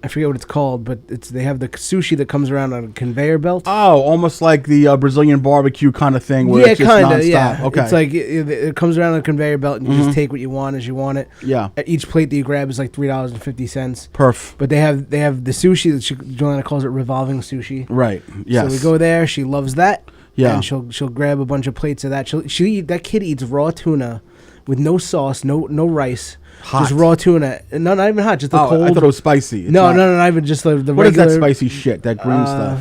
I forget what it's called, but they have the sushi that comes around on a conveyor belt. Oh, almost like the Brazilian barbecue kind of thing. Where it's just nonstop. Yeah. Okay. It's like it comes around on a conveyor belt, and you just take what you want as you want it. Yeah. Each plate that you grab is like $3.50. Perf. But they have the sushi that Joanna calls it revolving sushi. Right. Yes. So we go there. She loves that. Yeah. And she'll grab a bunch of plates of that. That kid eats raw tuna with no sauce, no rice. Hot. Just raw tuna. No, not even hot. Just the cold. I thought it was spicy. It's No, not. not even just the What regular. is that spicy shit? That green stuff?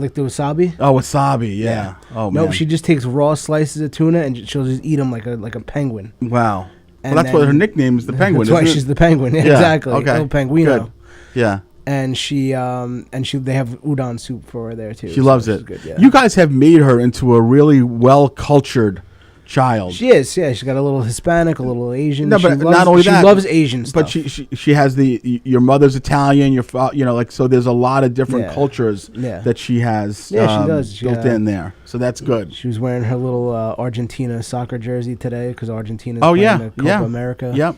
Like the wasabi. Oh, wasabi. Yeah. Oh man. No, she just takes raw slices of tuna and she'll just eat them like a penguin. Wow. And Well, that's what her nickname is, the penguin. That's why isn't she's it? the penguin. Yeah, exactly. Okay. El Penguino. Good. Yeah. And they have udon soup for her there too. She loves it. Good, yeah. You guys have made her into a really well cultured child. She is. Yeah, she's got a little Hispanic, a little Asian. No, but not only that, she loves Asian stuff. But she has your mother's Italian, so there's a lot of different cultures that she has. Yeah, she does. Built in there, so that's good. She was wearing her little Argentina soccer jersey today because Argentina's Oh playing the Copa America. Yep.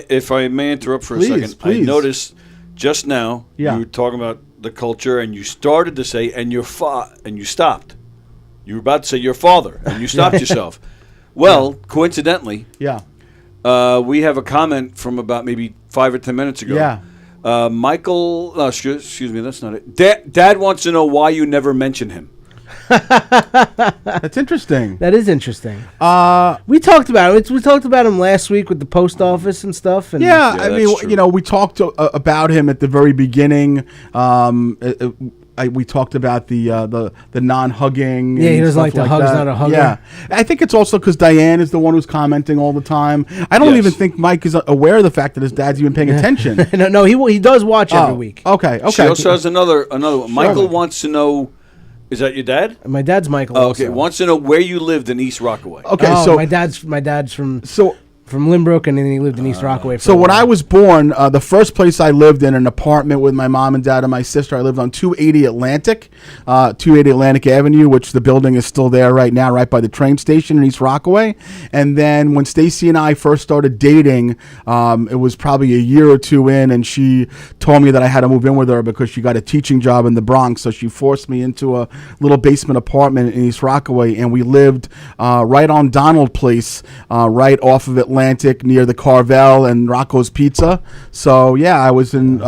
If I may interrupt for a second, Please. I noticed just now Yeah. you were talking about the culture, and you started to say, and you stopped. You were about to say your father, and you stopped yourself. Well, coincidentally, we have a comment from about maybe 5 or 10 minutes ago. Yeah. Michael, excuse me, that's not it. Dad wants to know why you never mention him. That's interesting. That is interesting. We talked about it. We talked about him last week with the post office and stuff. And I mean, that's true. we talked about him at the very beginning. We talked about the non-hugging. Yeah, he and doesn't like stuff the hugs, that. not a hugger. Yeah, I think it's also because Diane is the one who's commenting all the time. I don't Yes. even think Mike is aware of the fact that his dad's even paying attention. no, he does watch every week. Okay. She also has another one. Michael wants to know, is that your dad? My dad's Michael. Oh, okay, also. wants to know where you lived in East Rockaway. Okay, Oh, so my dad's from so Lynbrook, and then he lived in East Rockaway. So when I was born, the first place I lived in an apartment with my mom and dad and my sister, I lived on 280 Atlantic Avenue, which the building is still there right now, right by the train station in East Rockaway. And then when Stacy and I first started dating, it was probably a year or two in, and she told me that I had to move in with her because she got a teaching job in the Bronx. So she forced me into a little basement apartment in East Rockaway, and we lived right on Donald Place, right off of Atlantic Atlantic near the Carvel and Rocco's Pizza. So yeah, I was in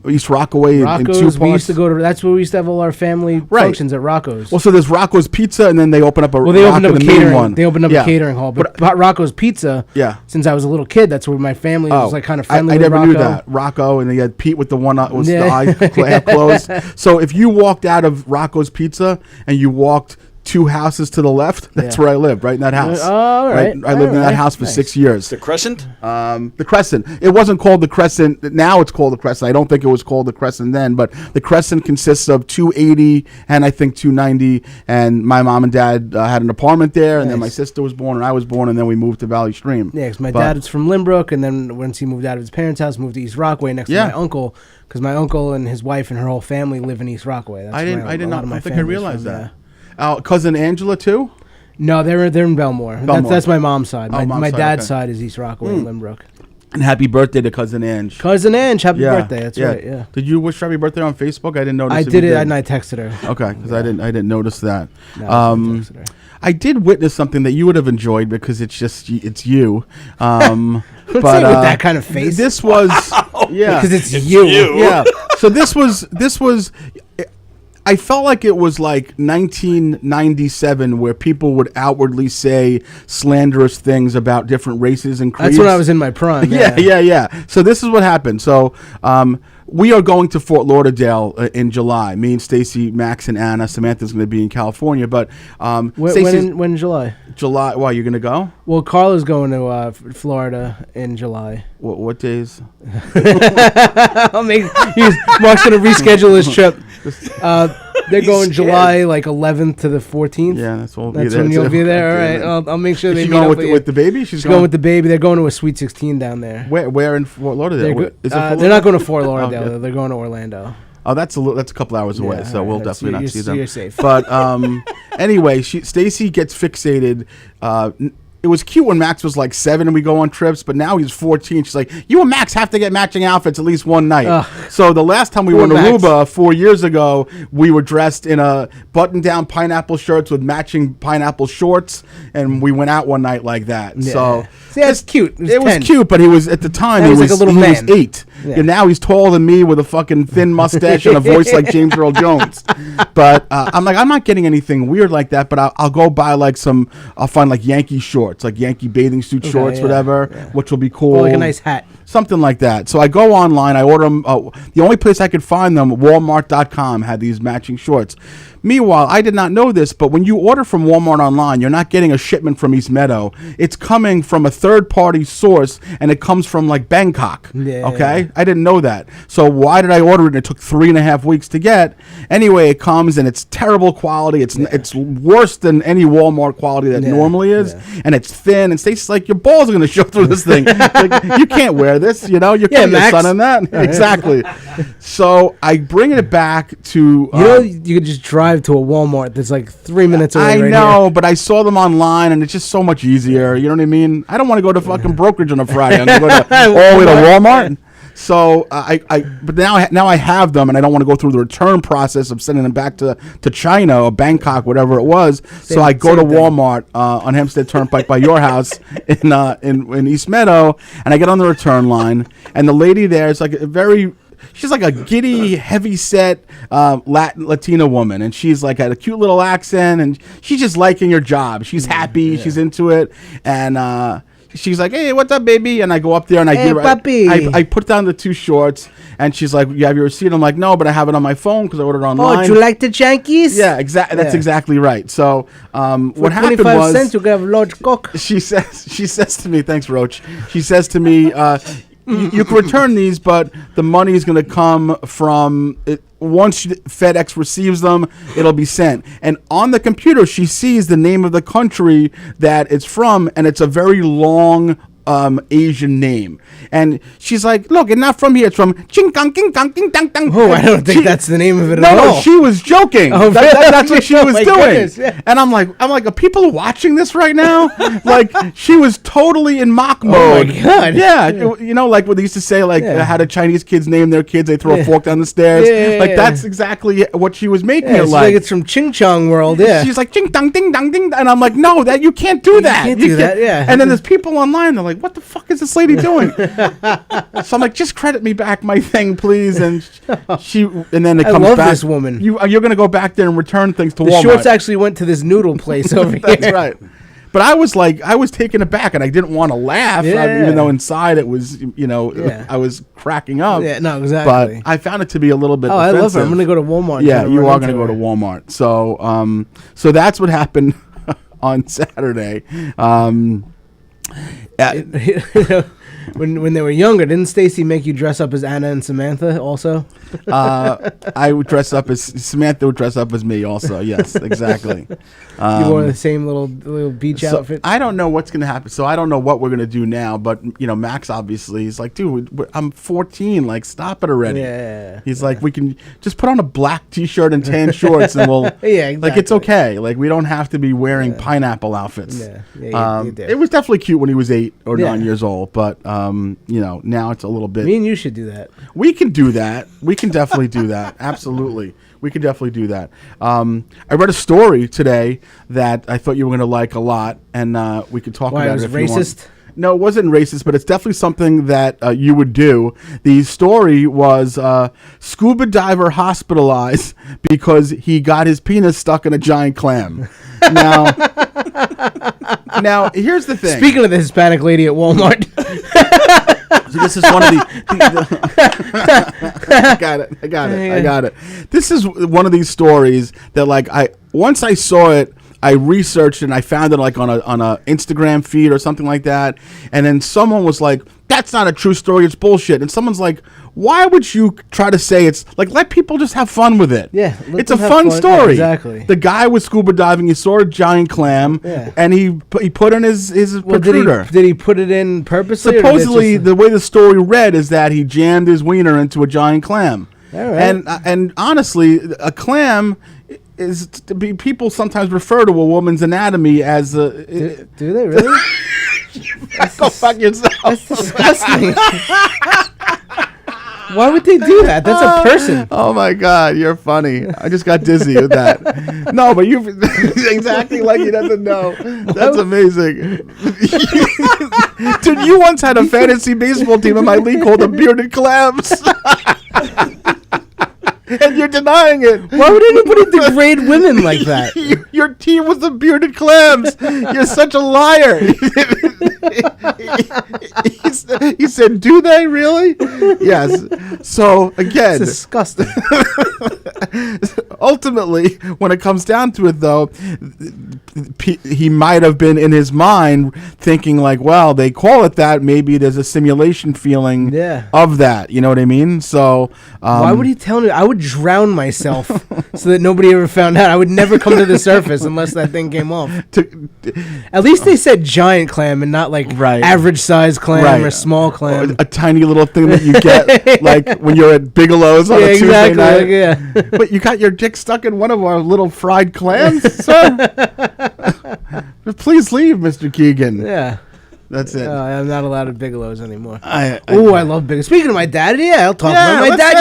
East Rockaway in 2 parts. We used to go to. That's where we used to have all our family functions at Rocco's. Well, so there's Rocco's Pizza, and then they open up a they opened up a catering one. They opened up a catering hall, but Rocco's Pizza. Yeah. Since I was a little kid, that's where my family was like kind of friendly. I with never Rocco. knew that. Rocco, and they had Pete with the one with the eye half closed. So if you walked out of Rocco's Pizza and you walked 2 houses to the left, that's where I lived, right in that house. All right. I lived in that house for 6 years. The Crescent? The Crescent. It wasn't called the Crescent. Now it's called the Crescent. I don't think it was called the Crescent then, but the Crescent consists of 280 and I think 290. And my mom and dad had an apartment there, and then my sister was born, and I was born, and then we moved to Valley Stream. Yeah, because my dad was from Limbrook, and then once he moved out of his parents' house, moved to East Rockaway next to my uncle, because my uncle and his wife and her whole family live in East Rockaway. That's I don't think I realized that. Cousin Angela too? No, they're in Belmore. That's my mom's side. My dad's side is East Rockaway and Limbrook. And happy birthday to Cousin Ange. Cousin Ange, happy birthday. That's right. Yeah. Did you wish her happy birthday on Facebook? I didn't notice. I did it, and I texted her. Okay, because I didn't notice that. No, I texted her. I did witness something that you would have enjoyed because it's you. But with that kind of face. This was because it's you. Yeah. So this was. I felt like it was like 1997 where people would outwardly say slanderous things about different races and creeds. That's when I was in my prime. Yeah. So this is what happened. So we are going to Fort Lauderdale in July. Me and Stacy, Max, and Anna. Samantha's going to be in California. But when in July? July. Why, you're going to go? Well, Carla's going to Florida in July. What days? Mark's going to reschedule his trip. They're going July 11th to the 14th. Yeah, that's when you'll be there. All right, I'll make sure they meet up with the baby. She's going with the baby. They're going to a Sweet 16 down there. Where in Fort Lauderdale? They're not going to Fort Lauderdale. Okay. They're going to Orlando. Oh, that's a couple hours away, so we'll definitely not see them. You're safe. But anyway, Stacy gets fixated. It was cute when Max was like 7 and we go on trips, but now he's 14. She's like, you and Max have to get matching outfits at least one night. So the last time we went to Aruba 4 years ago, we were dressed in a button-down pineapple shirts with matching pineapple shorts, and we went out one night like that. Yeah. So it's cute. It was cute, but he was at the time he was like a little man. He was 8. Yeah. And now he's taller than me with a fucking thin mustache and a voice like James Earl Jones. But I'm like, I'm not getting anything weird like that, but I'll go buy I'll find like Yankee shorts, like Yankee bathing suit shorts, whatever, which will be cool. Or like a nice hat. Something like that. So I go online, I order them. The only place I could find them, Walmart.com, had these matching shorts. Meanwhile, I did not know this, but when you order from Walmart online, you're not getting a shipment from East Meadow. It's coming from a third-party source, and it comes from like Bangkok. Yeah. Okay? I didn't know that. So why did I order it and it took 3.5 weeks to get? Anyway, it comes, and it's terrible quality. It's worse than any Walmart quality that normally is, and it's thin, and Stacy's like, your balls are going to show through this thing. Like, you can't wear this, You're killing your son in that. Exactly. So I bring it back to... you could just drive to a Walmart that's like 3 minutes away. I know, but I saw them online, and it's just so much easier. You know what I mean? I don't want to go to fucking brokerage on a Friday. I'm going to go all the way to Walmart. So but now I have them, and I don't want to go through the return process of sending them back to China or Bangkok, whatever it was. So I go to Walmart on Hempstead Turnpike by your house in East Meadow, and I get on the return line, and the lady there is like she's like a giddy, heavy-set Latina woman, and she's like had a cute little accent, and she's just liking her job. She's happy, she's into it, and she's like, "Hey, what's up, baby?" And I go up there and I give her, I put down the 2 shorts, and she's like, "You have your receipt?" I'm like, "No, but I have it on my phone because I ordered it online." Oh, do you like the Yankees? Yeah, exactly. That's exactly right. So what happened 25 was, cents, you can have a large coke. She says to me, "Thanks, Roach." She says to me, you can return these, but the money is going to come from it. Once FedEx receives them, it'll be sent. And on the computer, she sees the name of the country that it's from, and it's a very long Asian name. And she's like, "Look, it's not from here. It's from Ching Kang King Kang King Tang Tang." Oh, I don't think that's the name of it at all. No, she was joking. Oh, that's what she was doing. Goodness, yeah. And I'm like, are people watching this right now? Like, she was totally in mock mode. Oh my God. Yeah, like what they used to say, like how do Chinese kids name their kids? They throw a fork down the stairs. That's exactly what she was making it like. It's from Ching Chong World. Yeah, she's like Ching Dang Ding Dang Ding, and I'm like, no, that you can't do that. You can't do that. Yeah. And then there's people online. They're like, like, what the fuck is this lady doing? So I'm like, just credit me back my thing, please. And then it I comes love back. this woman. You're going to go back there and return things to The Walmart. shorts actually went to this noodle place over here. That's right. But I was taken aback, and I didn't want to laugh, even though inside it was, I was cracking up. Yeah, no, exactly. But I found it to be a little bit. Oh, offensive. I love it. I'm going to go to Walmart. Yeah, you are going to go to Walmart. So that's what happened on Saturday. When they were younger, didn't Stacy make you dress up as Anna and Samantha also? I would dress up as Samantha would dress up as me also. Yes, exactly. You wore the same little beach outfit. I don't know what's going to happen. So I don't know what we're going to do now. But Max obviously he's like, dude, I'm 14. Like, stop it already. Yeah. He's like, we can just put on a black T-shirt and tan shorts, and we'll. Yeah, exactly. Like, it's okay. Like, we don't have to be wearing pineapple outfits. Yeah, you did. It was definitely cute when he was 8 or 9 years old. But now it's a little bit. Me and you should do that. We can do that. We can definitely do that. Absolutely. We can definitely do that. I read a story today that I thought you were going to like a lot, and we could talk about it if you want. Racist? No, it wasn't racist, but it's definitely something that you would do. The story was scuba diver hospitalized because he got his penis stuck in a giant clam. Now, here's the thing. Speaking of the Hispanic lady at Walmart. So this is one of I got it. This is one of these stories that once I saw it, I researched and I found it like on a Instagram feed or something like that. And then someone was like, that's not a true story, it's bullshit. And someone's like, why would you try to say it's like, let people just have fun with it? Yeah. It's a fun story. Yeah, exactly. The guy was scuba diving, he saw a giant clam, and he put in his protruder. Did he put it in purposely? Supposedly, the way the story read is that he jammed his wiener into a giant clam. All right. And honestly, a clam is people sometimes refer to a woman's anatomy as a. Do they really? Go fuck yourself. That's disgusting. Why would they do that? That's a person. Oh my God, you're funny. I just got dizzy with that. No, but you exactly like he doesn't know. That's amazing. Dude, you once had a fantasy baseball team in my league called the Bearded Clams. And you're denying it. Why would anybody degrade women like that? Your team was the Bearded Clams. You're such a liar. He said, do they really? Yes. So, again. It's disgusting. Ultimately, when it comes down to it, though, he might have been in his mind thinking like, well, they call it that. Maybe there's a simulation feeling of that. You know what I mean? So why would he tell me? I would drown myself so that nobody ever found out. I would never come to the surface unless that thing came off. At least they said giant clam and not like average size clam or small clam. Or a tiny little thing that you get like when you're at Bigelow's on a Tuesday night. But you got your dick stuck in one of our little fried clams, sir? Please leave, Mr. Keegan. Yeah. That's it. I'm not allowed at Bigelow's anymore. I love Bigelow's. Speaking of my dad, I'll talk about my dad. My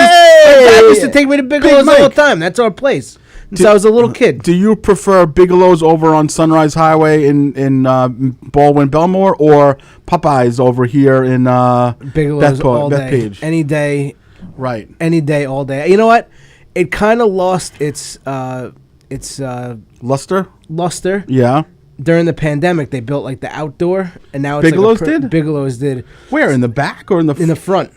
dad used to take me to Bigelow's all the time. That's our place. Since I was a little kid. Do you prefer Bigelow's over on Sunrise Highway in Baldwin Belmore or Popeyes over here in Bigelow's all day? Bethpage? Any day. Right. Any day, all day. You know what? It kind of lost its luster. Yeah. During the pandemic, they built like the outdoor, and now it's Bigelow's did. Bigelow's did. Where, in the back or in the front?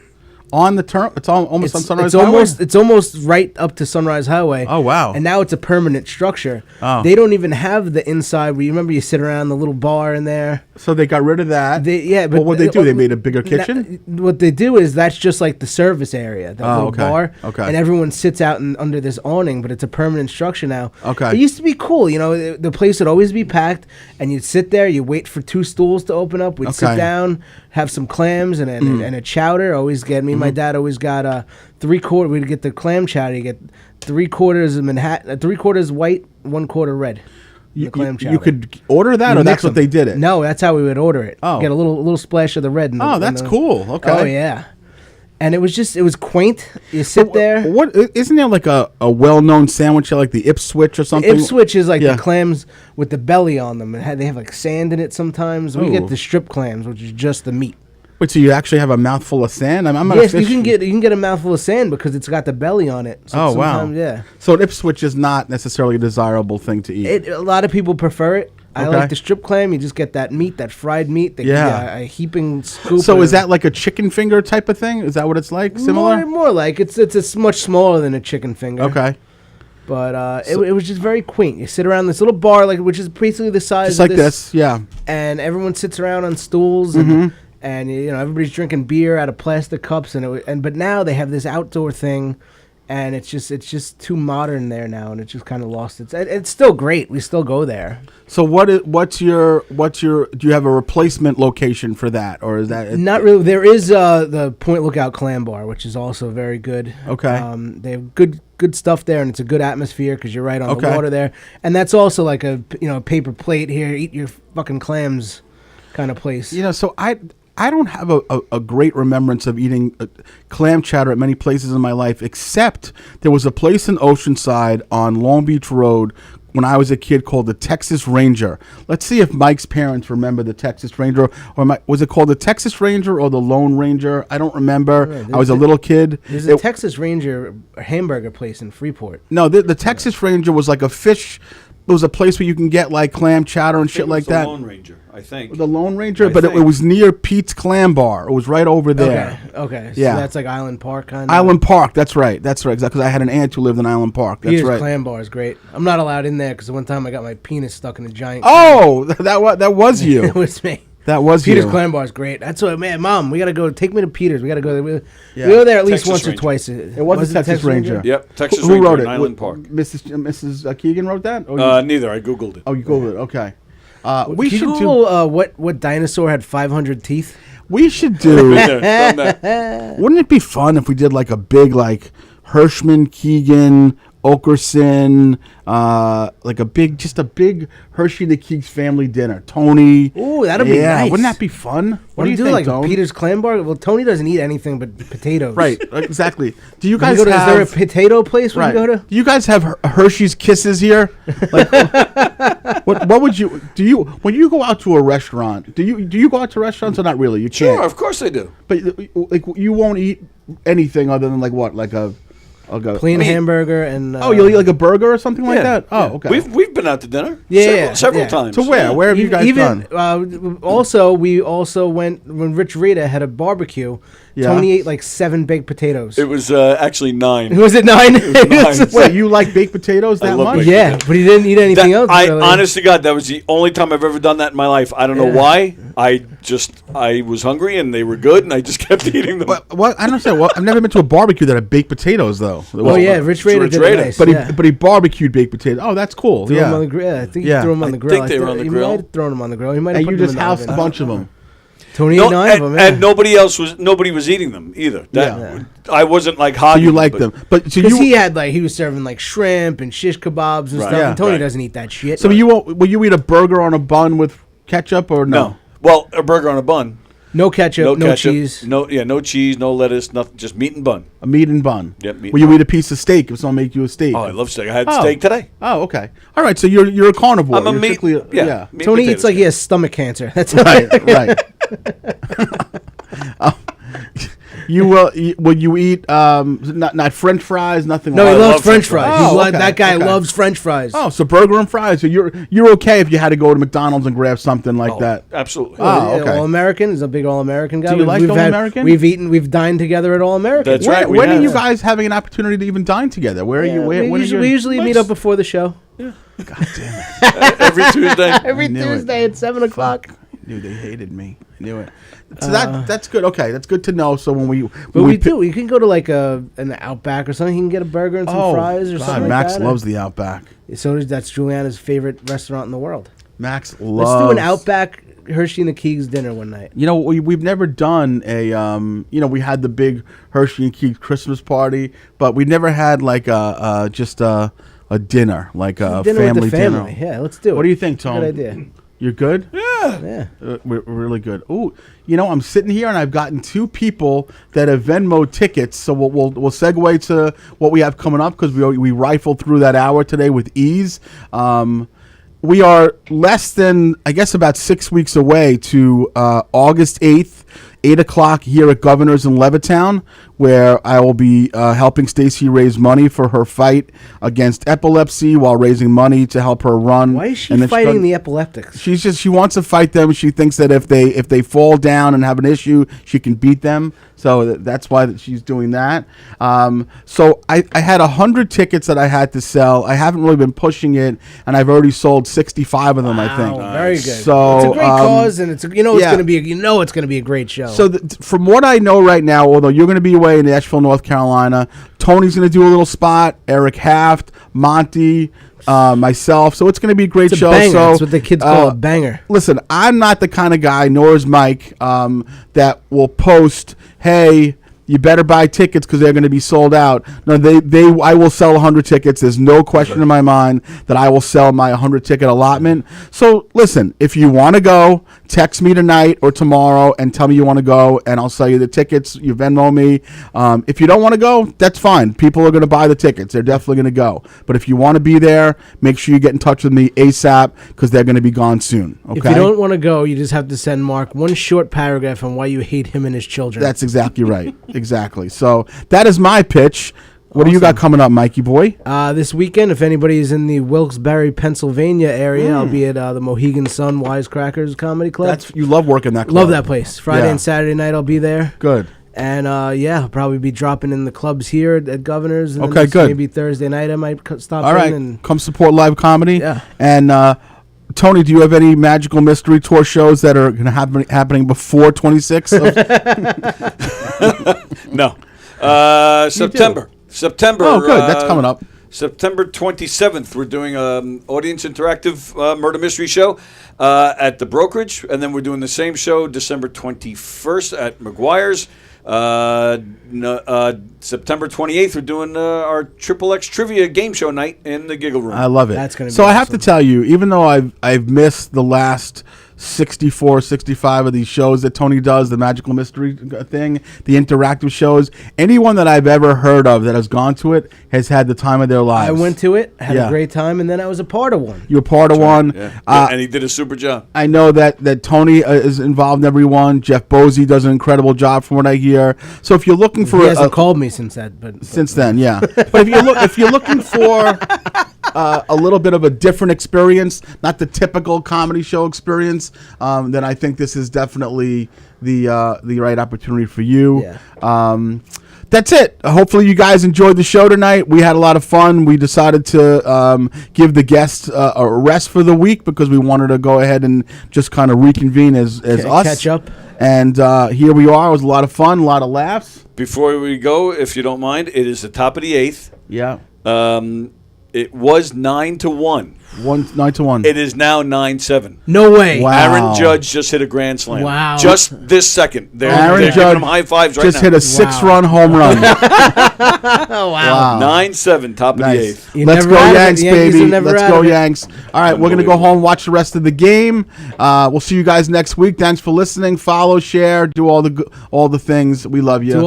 On the turn, it's almost on Sunrise Highway. It's almost right up to Sunrise Highway. Oh wow! And now it's a permanent structure. Oh. They don't even have the inside where you remember you sit around the little bar in there. So they got rid of that. But what they do? They made a bigger kitchen. What they do is that's just like the service area, the little bar. Okay. And everyone sits out under this awning, but it's a permanent structure now. Okay. It used to be cool, you know. The place would always be packed, and you'd sit there. You wait for 2 stools to open up. We'd sit down, have some clams and a chowder. Always get me. My dad always got 3/4. We'd get the clam chowder. You get 3/4 of Manhattan, 3/4 white, 1/4 red. You could order that, or that's what they did it? No, that's how we would order it. Oh. Get a little splash of the red. That's cool. Okay. Oh yeah. And it was quaint. You sit there. What isn't there like a well-known sandwich like the Ipswich or something? Ipswich is like the clams with the belly on them, and they have like sand in it sometimes. We get the strip clams, which is just the meat. Wait, so you actually have a mouthful of sand? I'm yes, you can get a mouthful of sand because it's got the belly on it. So wow! Yeah. So an Ipswich is not necessarily a desirable thing to eat. A lot of people prefer it. I like the strip clam. You just get that meat, that fried meat. A heaping scoop. So is that like a chicken finger type of thing? Is that what it's like? Similar? More like it's much smaller than a chicken finger. Okay. But it was just very quaint. You sit around this little bar, which is basically the size just like this, yeah. And everyone sits around on stools and everybody's drinking beer out of plastic cups but now they have this outdoor thing. And it's just too modern there now, and it just kind of lost its. It's still great. We still go there. So what's your? Do you have a replacement location for that, or is that not really? There is the Point Lookout Clam Bar, which is also very good. Okay. They have good stuff there, and it's a good atmosphere because you're right on the water there, and that's also like a paper plate here, eat your fucking clams, kind of place. So I don't have a great remembrance of eating clam chowder at many places in my life, except there was a place in Oceanside on Long Beach Road when I was a kid called the Texas Ranger. Let's see if Mike's parents remember the Texas Ranger. Was it called the Texas Ranger or the Lone Ranger? I don't remember. Right, I was a little kid. There's a Texas Ranger hamburger place in Freeport. No, the Texas Ranger was like a fish. It was a place where you can get like clam chowder and shit like that. The Lone Ranger, I think. The Lone Ranger, but it was near Pete's Clam Bar. It was right over there. Okay. Yeah. So that's like Island Park kind of. Island Park, that's right. Exactly. Because I had an aunt who lived in Island Park. That's Peter's right. Clam Bar is great. I'm not allowed in there because one time I got my penis stuck in a giant. Oh, that was you. It was me. That was Peter's you. Clam Bar is great. That's what, man, Mom, we got to go. Take me to Peter's. We got to go there. We go there at least Texas once Ranger. or twice. It was the Texas Ranger. Yep, Texas Who Ranger wrote in it? Island Park. Mrs. Keegan wrote that? Neither. I Googled it. Oh, you Googled it. Okay. We should Google what dinosaur had 500 teeth? We should do. Done that. Wouldn't it be fun if we did like a big like Hirschman, Keegan, Okerson, like a big Hershey and the Keegs family dinner. Tony. Ooh, that'd be nice. Wouldn't that be fun? What do you think, like Tony? Peter's Clam Bar? Well, Tony doesn't eat anything but potatoes. Right, exactly. Do you guys have... Is there a potato place we can go to? Do you guys have Hershey's Kisses here? Like, what would you... When you go out to a restaurant, do you go out to restaurants or not really? You can't. Sure, of course I do. But like you won't eat anything other than like what? Like a plain hamburger and you'll eat like a burger or something like that. Oh, okay. We've been out to dinner. Several times. To where? Where have you guys gone? Also, we went when Rich Rita had a barbecue. Yeah. Tony ate like 7 baked potatoes. It was actually 9. Was it 9? It was 9. Wait, you like baked potatoes that much? Yeah, but he didn't eat anything else. Honest to God, that was the only time I've ever done that in my life. I don't know why. I was hungry and they were good, and I just kept eating them. What? I don't understand. Well, I've never been to a barbecue that had baked potatoes though. Rich Rita did it nice. But he barbecued baked potatoes. Oh, that's cool. Threw them on the grill. I think he threw them on the grill. I think they were on the grill. He might have thrown them on the grill. He might have put them in the oven. And you just housed a bunch of them. Tony ate 9 of them, and nobody was eating them either. I wasn't like hogging. So you liked them, but because he was serving like shrimp and shish kebabs and stuff. And Tony doesn't eat that shit. So will you eat a burger on a bun with ketchup or no? Well, a burger on a bun. No ketchup, no cheese. No cheese, no lettuce, nothing. Just meat and bun. A meat and bun. Yep. Meat Will you eat a piece of steak if someone make you a steak? Oh, I love steak. I had steak today. Oh, okay. All right. So you're a carnivore. I'm a meat. Tony eats like he has stomach cancer. That's right. Will you eat not French fries, nothing? No, like he loves French fries. Oh, that guy loves French fries. Oh, so burger and fries. So you're okay if you had to go to McDonald's and grab something like that? Absolutely. Oh, okay. All American is a big All American guy. Do you like All American? We've dined together at All American. That's right. When are you guys having an opportunity to even dine together? Where are you? We usually meet up before the show. Yeah. God damn it! Every Tuesday. Every Tuesday at 7:00. I knew they hated me. I knew it. So that's good. Okay, that's good to know. So when we do. You can go to like an Outback or something. You can get a burger and some fries or something. Max like that. loves the Outback. So that's Juliana's favorite restaurant in the world. Max loves. Let's do an Outback Hershey and the Keegs dinner one night. You know, we've never done a we had the big Hershey and Keegs Christmas party, but we never had like just a dinner, like a dinner family with the family. dinner. Yeah, let's do it. What do you think, Tom? Good idea. You're good? Yeah, We're really good. Ooh, I'm sitting here and I've gotten 2 people that have Venmo tickets. So we'll segue to what we have coming up because we rifled through that hour today with ease. We are less than, I guess, about 6 weeks away to August 8th, 8 o'clock here at Governor's in Levittown, where I will be helping Stacy raise money for her fight against epilepsy while raising money to help her run. Why is she fighting the epileptics? She wants to fight them. She thinks that if they fall down and have an issue, she can beat them. So that's why she's doing that. So I had 100 tickets that I had to sell. I haven't really been pushing it, and I've already sold 65 of them. I think. Very good. So it's a great cause, and it's going to be it's going to be a great show. So from what I know right now, although you're going to be away in Nashville, North Carolina, Tony's going to do a little spot. Eric Haft, Monty. Myself, so it's going to be a great show. Banger. So that's what the kids call a banger. Listen, I'm not the kind of guy, nor is Mike, that will post, "Hey, you better buy tickets because they're going to be sold out." No, I will sell 100 tickets. There's no question in my mind that I will sell my 100 ticket allotment. So listen, if you want to go, text me tonight or tomorrow and tell me you want to go, and I'll sell you the tickets. You Venmo me. If you don't want to go, that's fine. People are going to buy the tickets. They're definitely going to go. But if you want to be there, make sure you get in touch with me ASAP because they're going to be gone soon. Okay? If you don't want to go, you just have to send Mark one short paragraph on why you hate him and his children. That's exactly right. Exactly. So that is my pitch. What do you got coming up, Mikey boy? This weekend, if anybody's in the Wilkes-Barre, Pennsily area, I'll be at the Mohegan Sun Wisecrackers Comedy Club. You love working that club. Love that place. Friday and Saturday night, I'll be there. Good. And I'll probably be dropping in the clubs here at Governor's. And okay, good. Maybe Thursday night I might stop All right. and come support live comedy. Yeah. And Tony, do you have any magical mystery tour shows that are going to happening before 26? No. September. Oh, good. That's coming up. September 27th, we're doing an audience interactive murder mystery show at the Brokerage, and then we're doing the same show December 21st at McGuire's. September 28th, we're doing our Triple X Trivia game show night in the Giggle Room. I love it. That's gonna be so awesome. I have to tell you, even though I've missed the last 64, 65 of these shows that Tony does, the magical mystery thing, the interactive shows, anyone that I've ever heard of that has gone to it has had the time of their lives. I went to it, had a great time, and then I was a part of one. You were part of one. Yeah. And he did a super job. I know that Tony is involved in every one. Jeff Bosey does an incredible job from what I hear. So if you're looking for... He hasn't called me since that. Since then, yeah. But if you're looking for... a little bit of a different experience, not the typical comedy show experience, then I think this is definitely the right opportunity for you. Yeah. That's it. Hopefully you guys enjoyed the show tonight. We had a lot of fun. We decided to give the guests a rest for the week because we wanted to go ahead and just kind of reconvene as us. Catch up. And here we are. It was a lot of fun, a lot of laughs. Before we go, if you don't mind, it is the top of the 8th. Yeah. It was 9-1. 9-1. It is now 9-7. No way. Wow. Aaron Judge just hit a grand slam. Wow. Just this second. Aaron they're Judge giving him high fives right now. just hit a 6-run home run. Oh, wow. 9-7, top of the 8th. Let's go Yanks, baby. Let's go Yanks. All right, we're going to go home, watch the rest of the game. We'll see you guys next week. Thanks for listening. Follow, share, do all the things. We love you.